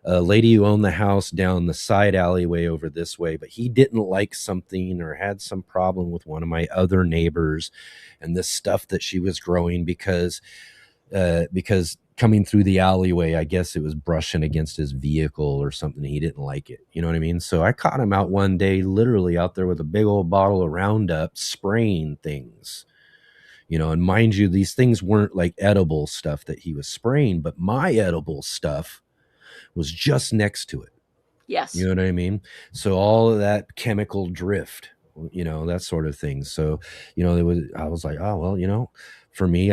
lady who owned the house down the side alleyway over this way, but he didn't like something or had some problem with one of my other neighbors and this stuff that she was growing because coming through the alleyway, I guess it was brushing against his vehicle or something. He didn't like it. You know what I mean? So I caught him out one day, literally out there with a big old bottle of Roundup spraying things. And mind you, these things weren't like edible stuff that he was spraying, but my edible stuff was just next to it. Yes. You know what I mean? So all of that chemical drift, that sort of thing. So, I was like, oh, well, for me,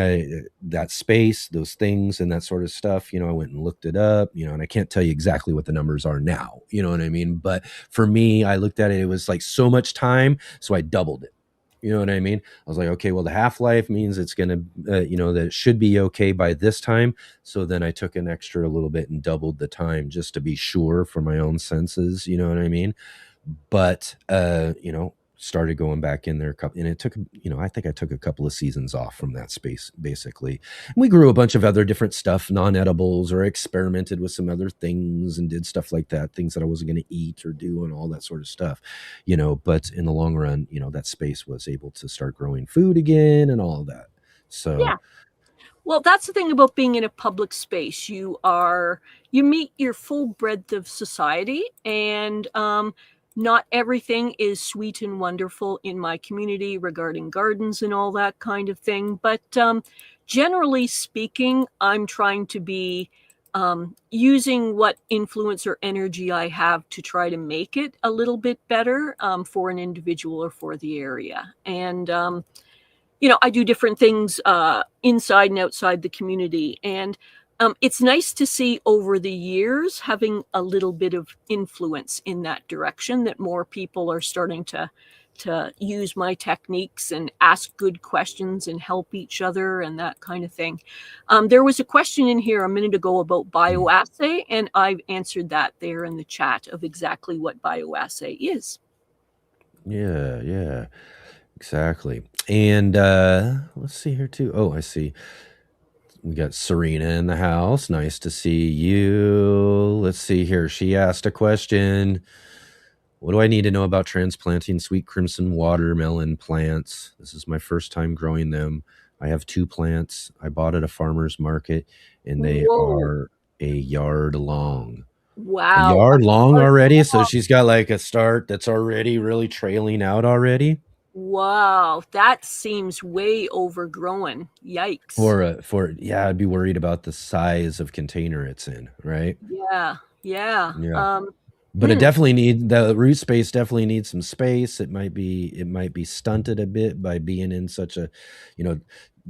that space, those things and that sort of stuff, I went and looked it up, and I can't tell you exactly what the numbers are now, you know what I mean? But for me, I looked at it, it was like so much time. So I doubled it. You know what I mean? I was like, okay, well, the half-life means it's going to, that it should be okay by this time. So then I took an extra a little bit and doubled the time just to be sure for my own senses. You know what I mean? But, started going back in there and it took, I think I took a couple of seasons off from that space, basically. And we grew a bunch of other different stuff, non-edibles, or experimented with some other things and did stuff like that, things that I wasn't going to eat or do and all that sort of stuff, but in the long run, that space was able to start growing food again and all of that. So Yeah. Well, that's the thing about being in a public space. You meet your full breadth of society, and not everything is sweet and wonderful in my community regarding gardens and all that kind of thing. But generally speaking, I'm trying to be using what influence or energy I have to try to make it a little bit better for an individual or for the area. And I do different things inside and outside the community. And it's nice to see over the years having a little bit of influence in that direction, that more people are starting to use my techniques and ask good questions and help each other and that kind of thing. There was a question in here a minute ago about bioassay, and I've answered that there in the chat of exactly what bioassay is. yeah, exactly. And let's see here too. Oh, I see. We got Serena in the house. Nice to see you. Let's see here. She asked a question. What do I need to know about transplanting sweet crimson watermelon plants? This is my first time growing them. I have 2 plants. I bought at a farmer's market, and they Whoa. are a yard long. Wow. A yard long yard already? So she's got like a start that's already really trailing out already? Wow, that seems way overgrown. Yikes. Yeah, I'd be worried about the size of container it's in, right? Yeah. Yeah. Um, But the root space definitely needs some space. It might be stunted a bit by being in such a,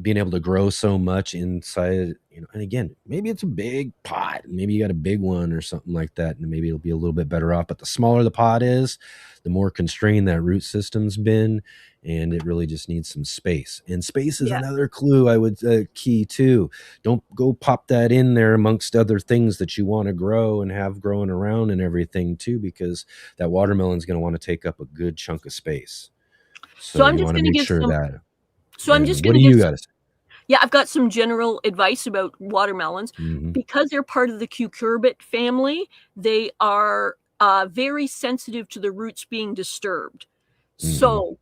being able to grow so much inside, and again, maybe it's a big pot. Maybe you got a big one or something like that, and maybe it'll be a little bit better off. But the smaller the pot is, the more constrained that root system's been, and it really just needs some space. And space is Yeah. another clue I would key too. Don't go pop that in there amongst other things that you want to grow and have growing around and everything too, because that watermelon's going to want to take up a good chunk of space. So I'm you just want to gonna make give sure some that. so I'm And just what gonna do give you some got to say? Yeah, I've got some general advice about watermelons. Mhm. Because they're part of the cucurbit family, they are very sensitive to the roots being disturbed. Mhm. So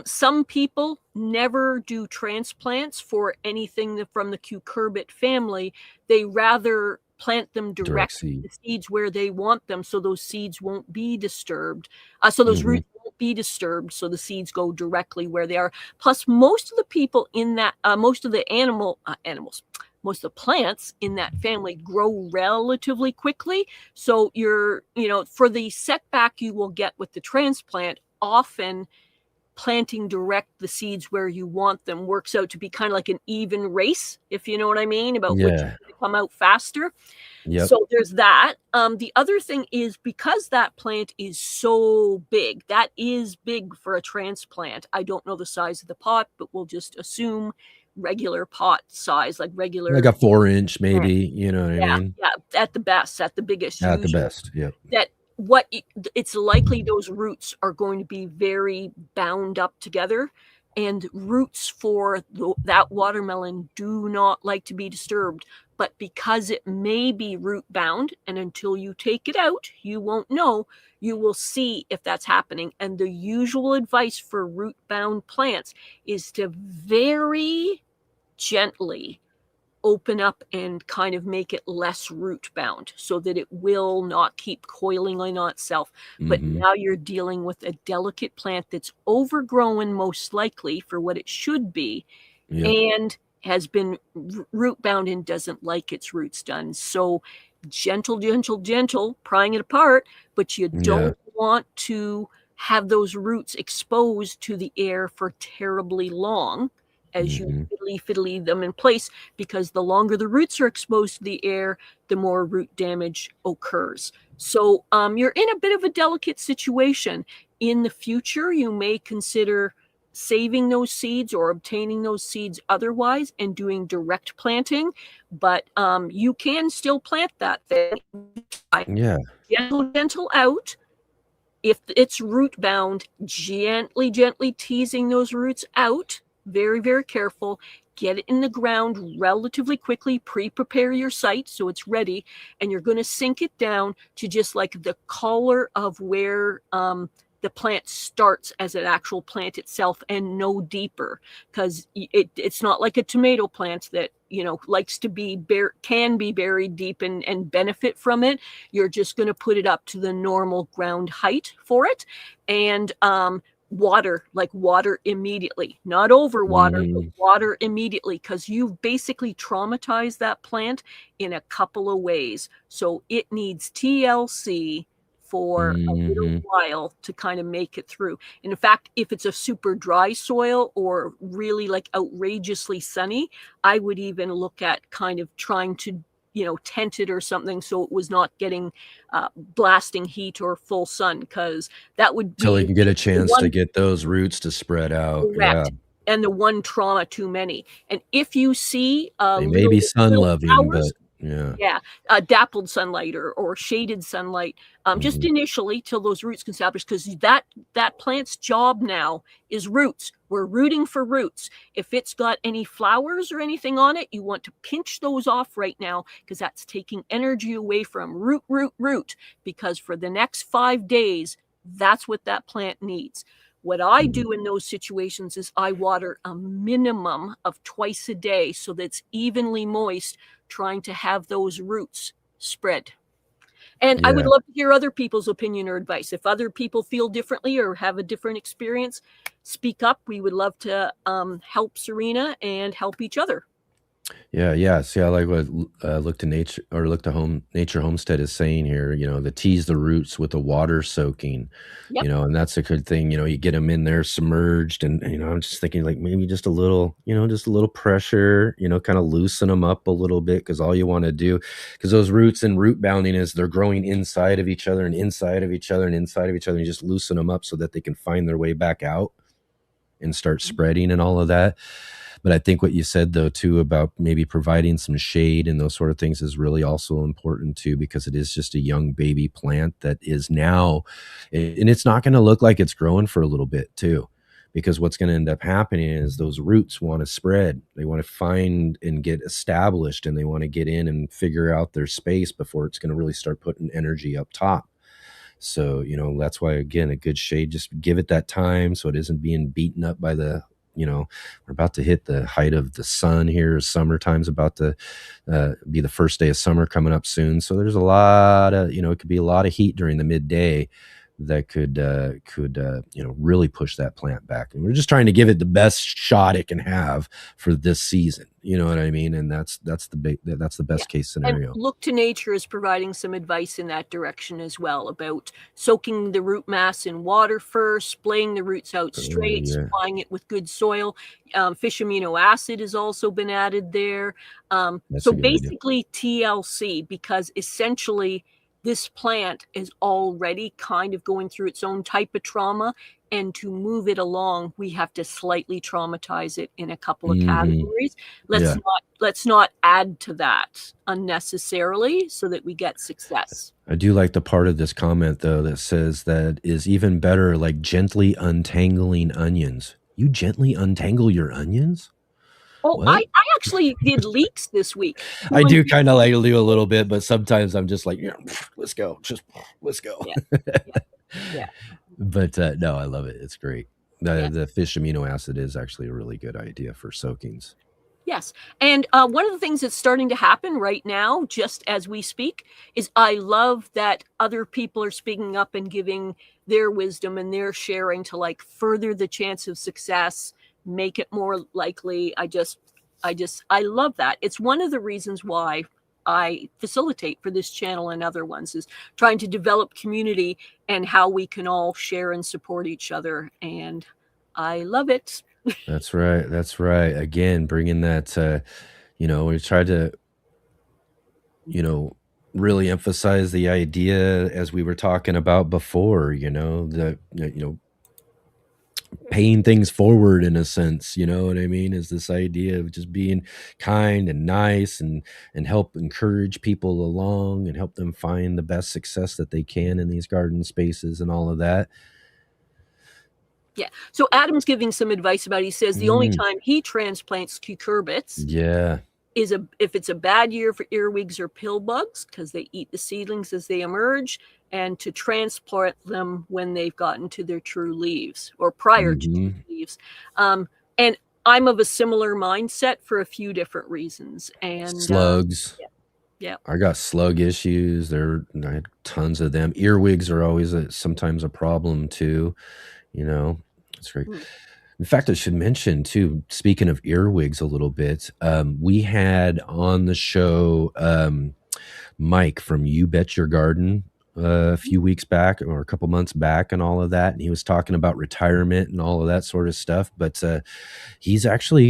Some people never do transplants for anything from the cucurbit family. They rather plant them Direct direct seed. the seeds where they want them, so those seeds won't be disturbed. So those Hmm. roots won't be disturbed, so the seeds go directly where they are. Plus, most of the people in that, most of the animals, most of the plants in that family grow relatively quickly. So for the setback you will get with the transplant, often planting direct the seeds where you want them works out to be kind of like an even race, if you know what I mean, about which is Yeah. going to come out faster. Yep. So there's that. The other thing is, because that plant is so big, that is big for a transplant. I don't know the size of the pot, but we'll just assume regular pot size, like regular. Like a 4-inch, maybe. You know what I Yeah, mean? yeah, at the best, at the biggest, At the usually. best. Yep. That it's likely those roots are going to be very bound up together, and roots for that watermelon do not like to be disturbed. But because it may be root bound, and until you take it out, you won't know, you will see if that's happening. And the usual advice for root bound plants is to very gently open up and kind of make it less root bound so that it will not keep coiling on itself. But Hmm. now you're dealing with a delicate plant that's overgrown, most likely, for what it should be, Yep. and has been root bound and doesn't like its roots done. So gentle, gentle, gentle, prying it apart, but you Yeah. don't want to have those roots exposed to the air for terribly long as you Hmm. fiddly them in place, because the longer the roots are exposed to the air, the more root damage occurs. So you're in a bit of a delicate situation. In the future, you may consider saving those seeds or obtaining those seeds otherwise and doing direct planting, but you can still plant that thing. Yeah. Gentle out. If it's root bound, gently, gently teasing those roots out. Very, very careful. Get it in the ground relatively quickly. Prepare your site so it's ready, and you're going to sink it down to just like the collar of where the plant starts as an actual plant itself, and no deeper, because it's not like a tomato plant that likes to can be buried deep and benefit from it. You're just going to put it up to the normal ground height for it, and water immediately, not over water, but Hmm. water immediately, because you've basically traumatized that plant in a couple of ways. So it needs TLC for a little Hmm. while to kind of make it through. And in fact, if it's a super dry soil or really like outrageously sunny, I would even look at kind of trying to tent it or something so it was not getting blasting heat or full sun, because that would Till be he can get a the chance to one. get those roots to spread out. Yeah. Correct. And the one trauma too many. And if you see They may be sun little loving, flowers, but yeah. yeah, dappled sunlight or shaded sunlight, just Hmm. initially till those roots can establish, because that plant's job now is roots. We're rooting for roots. If it's got any flowers or anything on it, you want to pinch those off right now, because that's taking energy away from root, because for the next 5 days, that's what that plant needs. What I Hmm. do in those situations is I water a minimum of twice a day so that's evenly moist, trying to have those roots spread. And I would Yeah. love to hear other people's opinion or advice. If other people feel differently or have a different experience, speak up. We would love to help Serena and help each other. Yeah, yeah. See, I like what look to nature or look to home nature homestead is saying here. The tease the roots with the water soaking. Yep. And that's a good thing. You get them in there submerged, and I'm just thinking like maybe just a little, just a little pressure. Kind of loosen them up a little bit, because all you want to do, because those roots and root bounding is they're growing inside of each other and inside of each other and inside of each other. And you just loosen them up so that they can find their way back out and start spreading and all of that. But I think what you said though too about maybe providing some shade and those sort of things is really also important too, because it is just a young baby plant that is now, and it's not going to look like it's growing for a little bit too, because what's going to end up happening is those roots want to spread. They want to find and get established, and they want to get in and figure out their space before it's going to really start putting energy up top. So, you know, that's why, again, a good shade, just give it that time so it isn't being beaten up by the, you know, we're about to hit the height of the sun here. Summertime's about to be the first day of summer coming up soon. So there's a lot of, you know, it could be a lot of heat during the midday that could you know, really push that plant back. And we're just trying to give it the best shot it can have for this season. You know what I mean? And that's the best case scenario. And Look to Nature is providing some advice in that direction as well, about soaking the root mass in water first, splaying the roots out straight, supplying it with good soil. Fish amino acid has also been added there. So basically TLC, because essentially this plant is already kind of going through its own type of trauma, and to move it along, we have to slightly traumatize it in a couple of categories. Let's not add to that unnecessarily so that we get success. I do like the part of this comment, though, that says that is even better, like gently untangling onions. You gently untangle your onions? Oh, I actually did leeks this week. I do kind of like do a little bit, but sometimes I'm just like, yeah, let's go. Let's go. Yeah. But no, I love it. It's great. The fish amino acid is actually a really good idea for soakings. Yes. And one of the things that's starting to happen right now, just as we speak, is I love that other people are speaking up and giving their wisdom and their sharing to like further the chance of success, make it more likely. I love that. It's one of the reasons why I facilitate for this channel and other ones, is trying to develop community and how we can all share and support each other. And I love it. That's right. That's right. Again, bringing that, you know, we tried to, you know, really emphasize the idea, as we were talking about before, you know, that, you know, paying things forward in a sense, you know what I mean, is this idea of just being kind and nice and help encourage people along and help them find the best success that they can in these garden spaces and all of that. Yeah. So Adam's giving some advice about it. He says the only time he transplants cucurbits is if it's a bad year for earwigs or pill bugs, because they eat the seedlings as they emerge, and to transplant them when they've gotten to their true leaves or prior to true leaves. And I'm of a similar mindset for a few different reasons. And slugs. Yeah. I got slug issues. I had tons of them. Earwigs are always sometimes a problem too. You know, it's great. In fact, I should mention too, speaking of earwigs a little bit, we had on the show Mike from You Bet Your Garden a few weeks back, or a couple months back, and all of that. And he was talking about retirement and all of that sort of stuff. But he's actually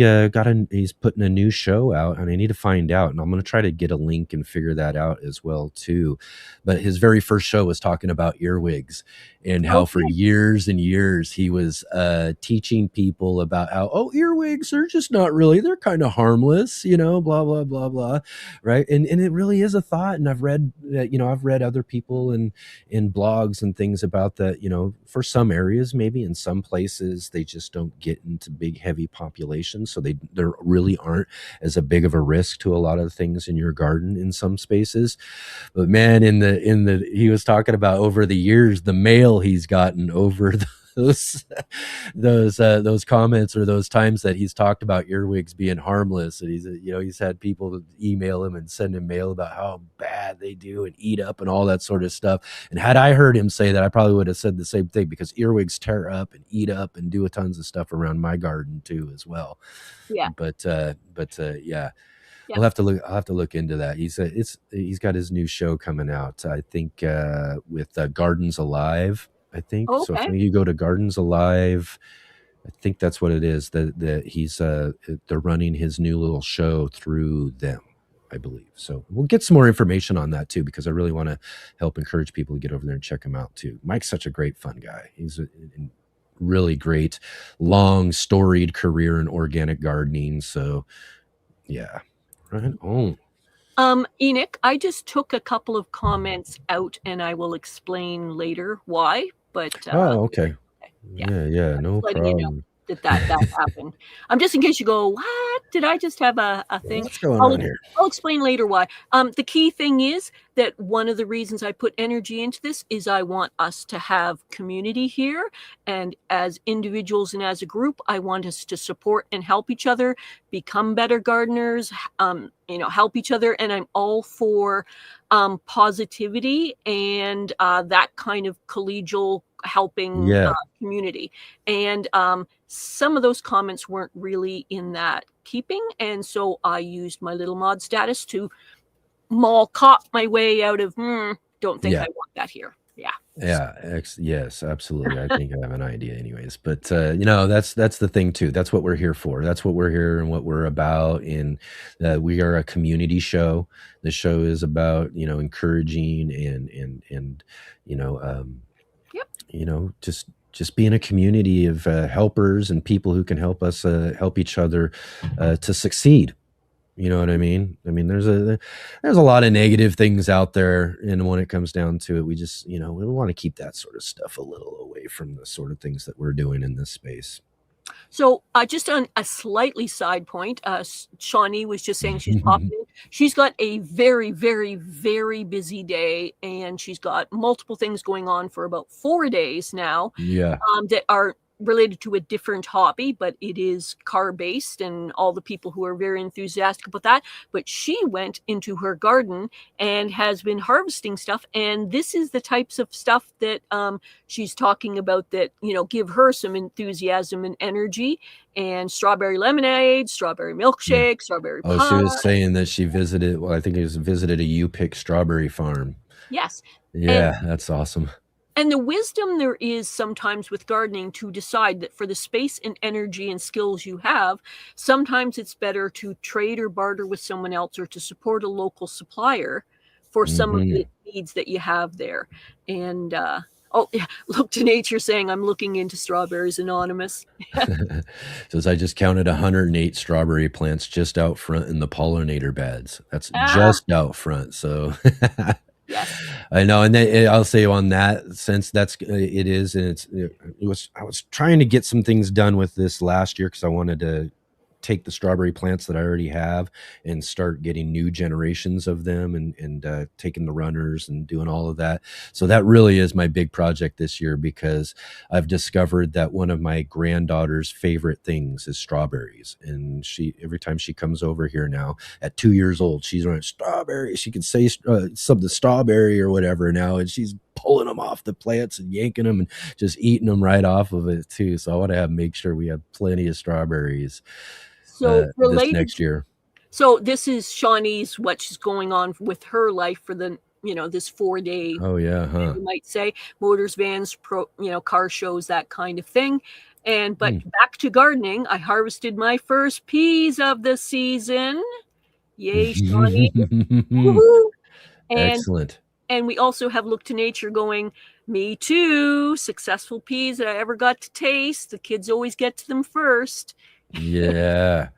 he's putting a new show out, and I need to find out. And I'm going to try to get a link and figure that out as well too. But his very first show was talking about earwigs and how for years and years he was teaching people about how, earwigs are just not really, they're kind of harmless, you know, blah, blah, blah, blah. Right. And it really is a thought. And I've read, I've read other people in blogs and things about that, you know, for some areas, maybe in some places, they just don't get into big, heavy populations. So there really aren't as a big of a risk to a lot of things in your garden in some spaces. But man, he was talking about over the years, the mail he's gotten over those comments, or those times that he's talked about earwigs being harmless, and he's had people email him and send him mail about how bad they do and eat up and all that sort of stuff. And had I heard him say that, I probably would have said the same thing, because earwigs tear up and eat up and do tons of stuff around my garden too as well. Yeah. But yeah. I'll have to look into that. He's got his new show coming out, I think, with Gardens Alive, I think. Okay. So if you go to Gardens Alive, I think that's what it is, that he's they're running his new little show through them, I believe. So we'll get some more information on that too, because I really want to help encourage people to get over there and check him out too. Mike's such a great, fun guy. He's a really great, long, storied career in organic gardening. So yeah. Right on. Enoch, I just took a couple of comments out, and I will explain later why. But okay. Yeah, no problem. that happened. Just in case you go, what? Did I just have a thing? What's going on here? I'll explain later why. The key thing is that one of the reasons I put energy into this is I want us to have community here. And as individuals and as a group, I want us to support and help each other, become better gardeners, help each other. And I'm all for positivity and that kind of collegial helping community. And some of those comments weren't really in that keeping. And so I used my little mod status to mall cop my way out of, don't think I want that here. Yeah. Yeah. Yes, absolutely. I think I have an idea anyways, but that's the thing too. That's what we're here for. That's what we're here and what we're about. And we are a community show. The show is about, encouraging and just being a community of helpers and people who can help us help each other to succeed. You know what I mean? I mean, there's a lot of negative things out there, and when it comes down to it, we just we want to keep that sort of stuff a little away from the sort of things that we're doing in this space. So just on a slightly side point, Shawnee was just saying she's popping in. She's got a very, very, very busy day, and she's got multiple things going on for about 4 days now. Yeah. That are related to a different hobby, but it is car based, and all the people who are very enthusiastic about that. But she went into her garden and has been harvesting stuff, and this is the types of stuff that she's talking about that give her some enthusiasm and energy. And strawberry lemonade, strawberry milkshake, strawberry pie. She was saying that she visited, I think it was visited a U-Pick strawberry farm. Yes. Yeah, that's awesome. And the wisdom there is sometimes with gardening to decide that for the space and energy and skills you have, sometimes it's better to trade or barter with someone else or to support a local supplier for some of the needs that you have there. And look to nature saying I'm looking into Strawberries Anonymous. Says I just counted 108 strawberry plants just out front in the pollinator beds. That's just out front. So yes. I know, and then I'll say on that sense, it is, and I was trying to get some things done with this last year because I wanted to take the strawberry plants that I already have and start getting new generations of them and taking the runners and doing all of that. So that really is my big project this year, because I've discovered that one of my granddaughter's favorite things is strawberries. And every time she comes over here now at 2 years old, she's running strawberry. She can say something strawberry or whatever now, and she's pulling them off the plants and yanking them and just eating them right off of it too. So I want to make sure we have plenty of strawberries. So this next year. So this is Shawnee's, what's going on with her life for the, this 4 day. Oh yeah. Huh. You might say motors, vans, car shows, that kind of thing. But back to gardening, I harvested my first peas of the season. Yay, Shawnee. Excellent. And we also have Look to Nature going, me too, successful peas that I ever got to taste. The kids always get to them first. Yeah.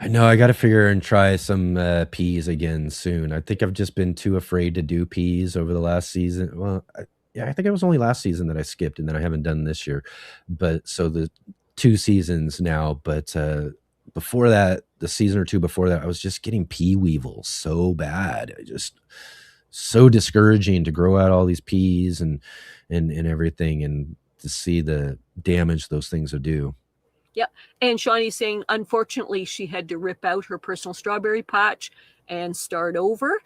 I know I got to figure and try some peas again soon. I think I've just been too afraid to do peas over the last season. Well, I think it was only last season that I skipped, and then I haven't done this year. But so the 2 seasons now, but before that, the season or 2 before that, I was just getting pea weevils so bad. So discouraging to grow out all these peas and everything, and to see the damage those things would do. Yep. And Shawnee's saying, unfortunately, she had to rip out her personal strawberry patch and start over.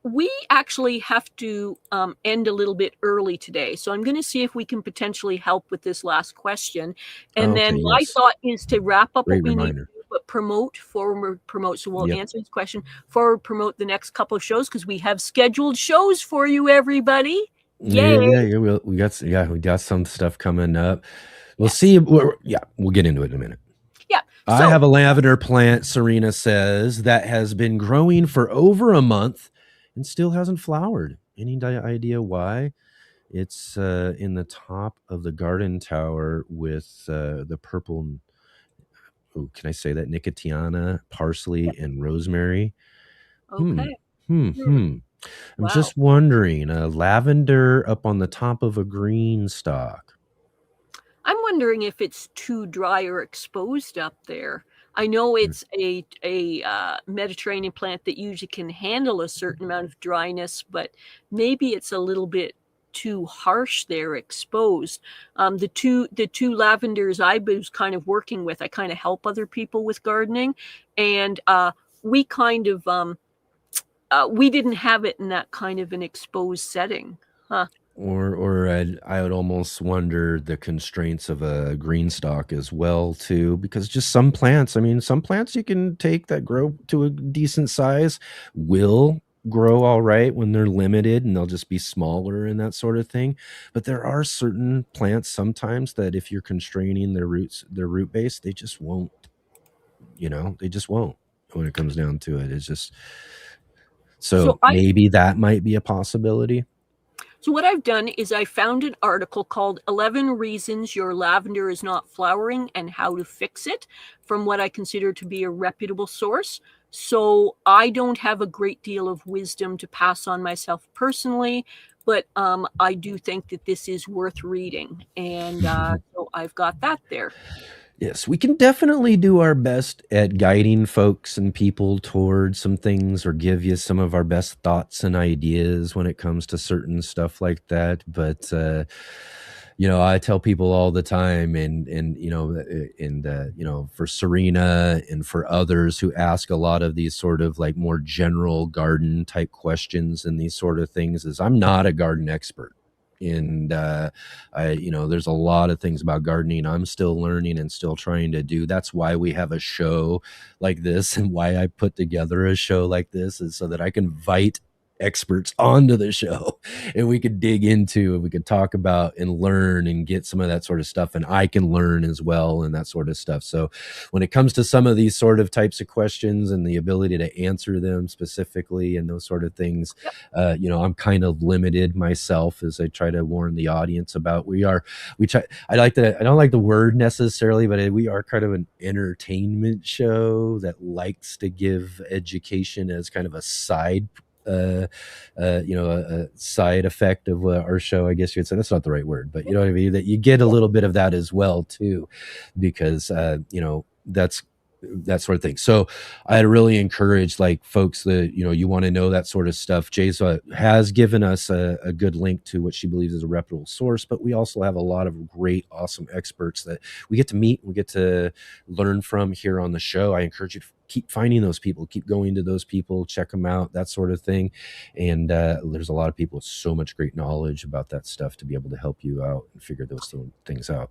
We actually have to end a little bit early today. So I'm going to see if we can potentially help with this last question. And then my thought is to wrap up what we need to do, but forward promote. So we'll answer this question, forward promote the next couple of shows, because we have scheduled shows for you, everybody. Yay. Yeah. We got some stuff coming up. We'll see. We'll get into it in a minute. Yeah. I have a lavender plant, Serena says, that has been growing for over a month and still hasn't flowered. Any idea why? It's in the top of the garden tower with the purple, can I say that? Nicotiana, parsley, and rosemary. Okay. I'm just wondering, lavender up on the top of a green stalk. I'm wondering if it's too dry or exposed up there. I know it's a Mediterranean plant that usually can handle a certain amount of dryness, but maybe it's a little bit too harsh there, exposed. The two lavenders I was kind of working with, I kind of help other people with gardening, and we kind of we didn't have it in that kind of an exposed setting, huh? Or I would almost wonder the constraints of a green stock as well too, because just some plants, I mean, some plants you can take that grow to a decent size will grow all right when they're limited and they'll just be smaller and that sort of thing. But there are certain plants sometimes that if you're constraining their roots, their root base, they just won't, they just won't when it comes down to it. It's just So so maybe that might be a possibility. So what I've done is I found an article called 11 Reasons Your Lavender is Not Flowering and How to Fix It from what I consider to be a reputable source. So I don't have a great deal of wisdom to pass on myself personally, but I do think that this is worth reading. And so I've got that there. Yes, we can definitely do our best at guiding folks and people towards some things or give you some of our best thoughts and ideas when it comes to certain stuff like that. But, I tell people all the time for Serena and for others who ask a lot of these sort of like more general garden type questions and these sort of things is I'm not a garden expert. And there's a lot of things about gardening I'm still learning and still trying to do. That's why we have a show like this, and why I put together a show like this is so that I can invite experts onto the show and we could dig into and we could talk about and learn and get some of that sort of stuff, and I can learn as well and that sort of stuff. So when it comes to some of these sort of types of questions and the ability to answer them specifically and those sort of things, I'm kind of limited myself, as I try to warn the audience about. I don't like the word necessarily, but we are kind of an entertainment show that likes to give education as kind of a side a side effect of our show, I guess you would say. That's not the right word, but you know what I mean, that you get a little bit of that as well too, because that's that sort of thing. So I really encourage like folks that, you want to know that sort of stuff. Jaysa has given us a good link to what she believes is a reputable source, but we also have a lot of great, awesome experts that we get to meet, we get to learn from here on the show. I encourage you to keep finding those people, keep going to those people, check them out, that sort of thing. And there's a lot of people with so much great knowledge about that stuff to be able to help you out and figure those things out.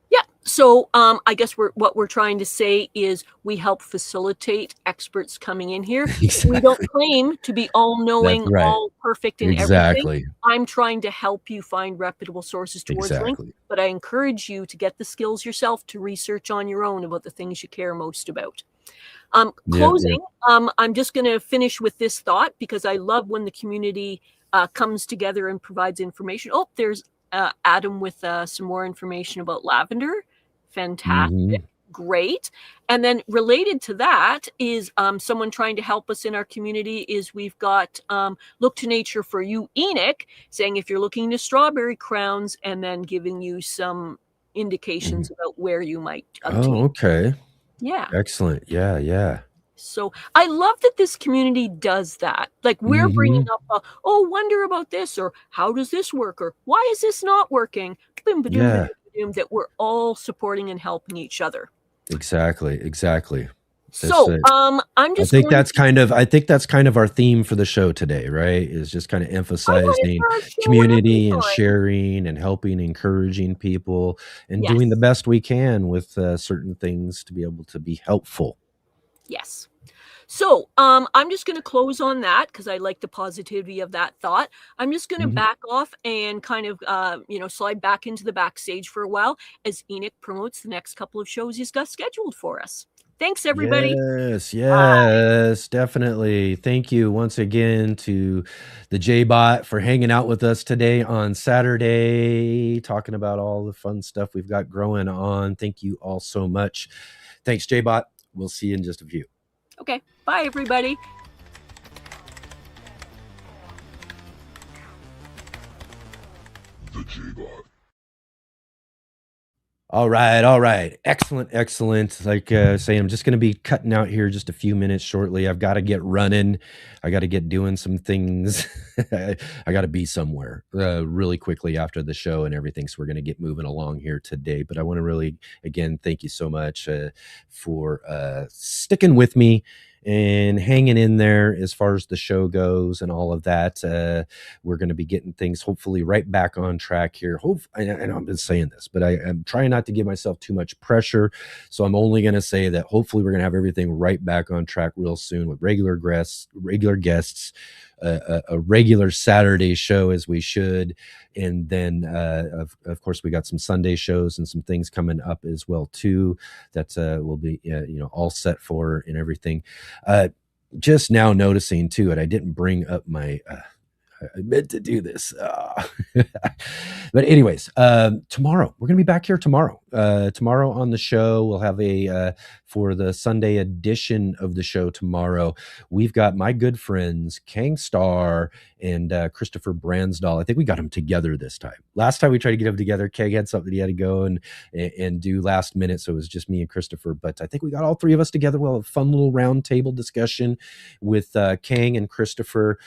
Yeah. So I guess what we're trying to say is we help facilitate experts coming in here. Exactly. We don't claim to be all knowing, Right. all perfect in Exactly. everything. I'm trying to help you find reputable sources towards links, but I encourage you to get the skills yourself to research on your own about the things you care most about. Closing, I'm just going to finish with this thought because I love when the community comes together and provides information. Oh, there's Adam with some more information about lavender. Fantastic. Mhm. Great. And then related to that is someone trying to help us in our community is we've got Look to Nature for You, Enoch, saying if you're looking to strawberry crowns, and then giving you some indications about where you might obtain. Oh, okay. Yeah. Excellent. Yeah. So I love that this community does that. Like we're bringing up, wonder about this, or how does this work, or why is this not working? Yeah. That we're all supporting and helping each other. Exactly. So I'm just. I think that's kind of our theme for the show today, right? Is just kind of emphasizing community and sharing and helping, encouraging people, and doing the best we can with certain things to be able to be helpful. Yes. So I'm just going to close on that because I like the positivity of that thought. I'm just going to back off and kind of, slide back into the backstage for a while as Enoch promotes the next couple of shows he's got scheduled for us. Thanks, everybody. Yes, definitely. Thank you once again to the J-Bot for hanging out with us today on Saturday, talking about all the fun stuff we've got growing on. Thank you all so much. Thanks, J-Bot. We'll see you in just a few. Okay. Bye, everybody. The J-Bot. All right, all right. Excellent, excellent. Like saying, I'm just going to be cutting out here just a few minutes shortly. I've got to get running. I got to get doing some things. I got to be somewhere really quickly after the show and everything. So we're going to get moving along here today. But I want to really, again, thank you so much for sticking with me and hanging in there as far as the show goes and all of that. We're going to be getting things hopefully right back on track here. And I've been saying this, but I'm trying not to give myself too much pressure. So I'm only going to say that hopefully we're going to have everything right back on track real soon with regular guests, a regular Saturday show as we should. And then, of course, we got some Sunday shows and some things coming up as well, too, that will be, all set for and everything. Just now noticing, too, and I didn't bring up my... I meant to do this. But anyways, tomorrow, we're going to be back here tomorrow. Tomorrow on the show, we'll have for the Sunday edition of the show tomorrow, we've got my good friends, Kang Starr and Christopher Bransdahl. I think we got them together this time. Last time we tried to get them together, Kang had something he had to go and do last minute, so it was just me and Christopher. But I think we got all three of us together. We'll have a fun little round table discussion with Kang and Christopher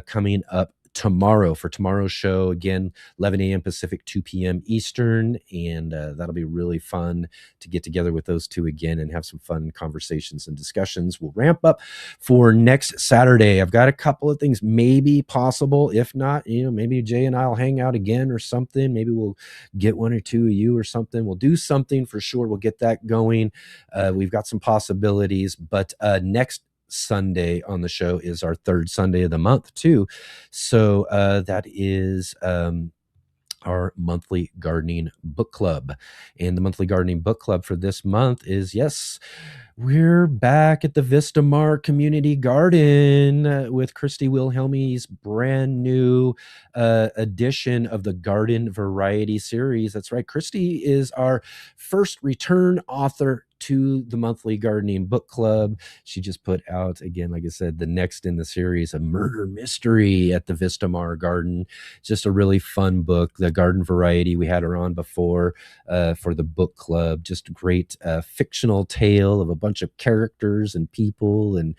coming up tomorrow for tomorrow's show. Again, 11 a.m. Pacific, 2 p.m. Eastern, and that'll be really fun to get together with those two again and have some fun conversations and discussions. We'll ramp up for next Saturday. I've got a couple of things maybe possible. If not, maybe Jay and I'll hang out again or something. Maybe we'll get one or two of you or something. We'll do something for sure. We'll get that going. We've got some possibilities, but next Sunday on the show is our third Sunday of the month too. So that is our monthly gardening book club. And the monthly gardening book club for this month is, yes, we're back at the Vistamar Community Garden with Christy Wilhelmie's brand new edition of the Garden Variety Series. That's right. Christy is our first return author to the monthly gardening book club. She just put out, again, like I said, the next in the series, a murder mystery at the Vistamar Garden. Just a really fun book. The Garden Variety, we had her on before for the book club. Just a great fictional tale of a bunch of characters and people and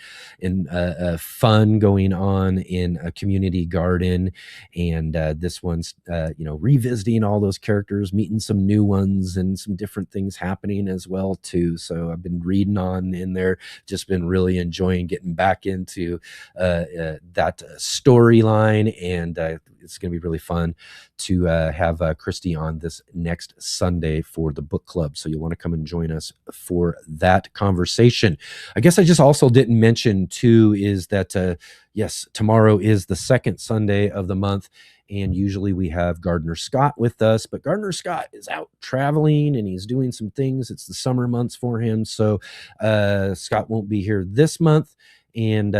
fun going on in a community garden. And this one's, revisiting all those characters, meeting some new ones and some different things happening as well, too. So I've been reading on in there, just been really enjoying getting back into that storyline. And it's going to be really fun to have Christy on this next Sunday for the book club. So you'll want to come and join us for that conversation. I guess I just also didn't mention too is that, yes, tomorrow is the second Sunday of the month. And usually we have Gardner Scott with us, but Gardner Scott is out traveling and he's doing some things. It's the summer months for him. So Scott won't be here this month. And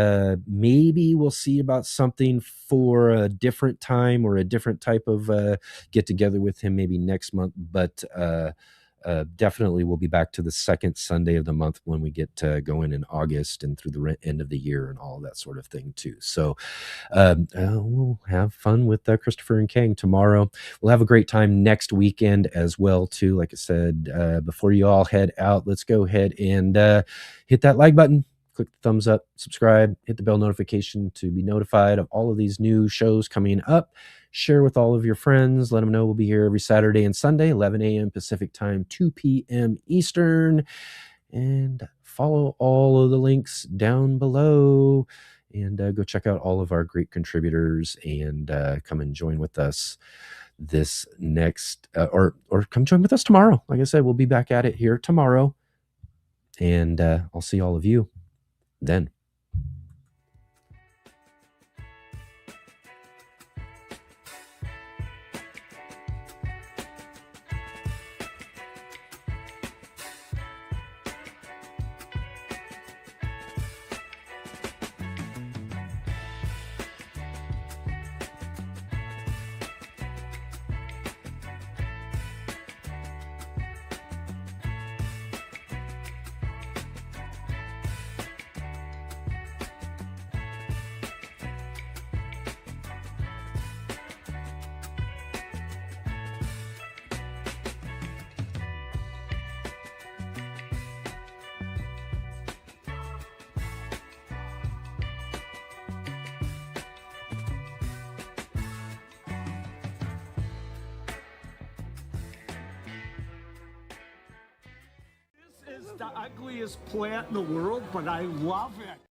maybe we'll see about something for a different time or a different type of get together with him maybe next month. But definitely we'll be back to the second Sunday of the month when we get going in August and through the end of the year and all that sort of thing too. So we'll have fun with Christopher and Kang tomorrow. We'll have a great time next weekend as well too. Like I said, before you all head out, let's go ahead and hit that like button. Click the thumbs up, subscribe, hit the bell notification to be notified of all of these new shows coming up. Share with all of your friends. Let them know we'll be here every Saturday and Sunday, 11 a.m. Pacific time, 2 p.m. Eastern. And follow all of the links down below. And go check out all of our great contributors and come and join with us this next, or come join with us tomorrow. Like I said, we'll be back at it here tomorrow. And I'll see all of you then. is the ugliest plant in the world, but I love it.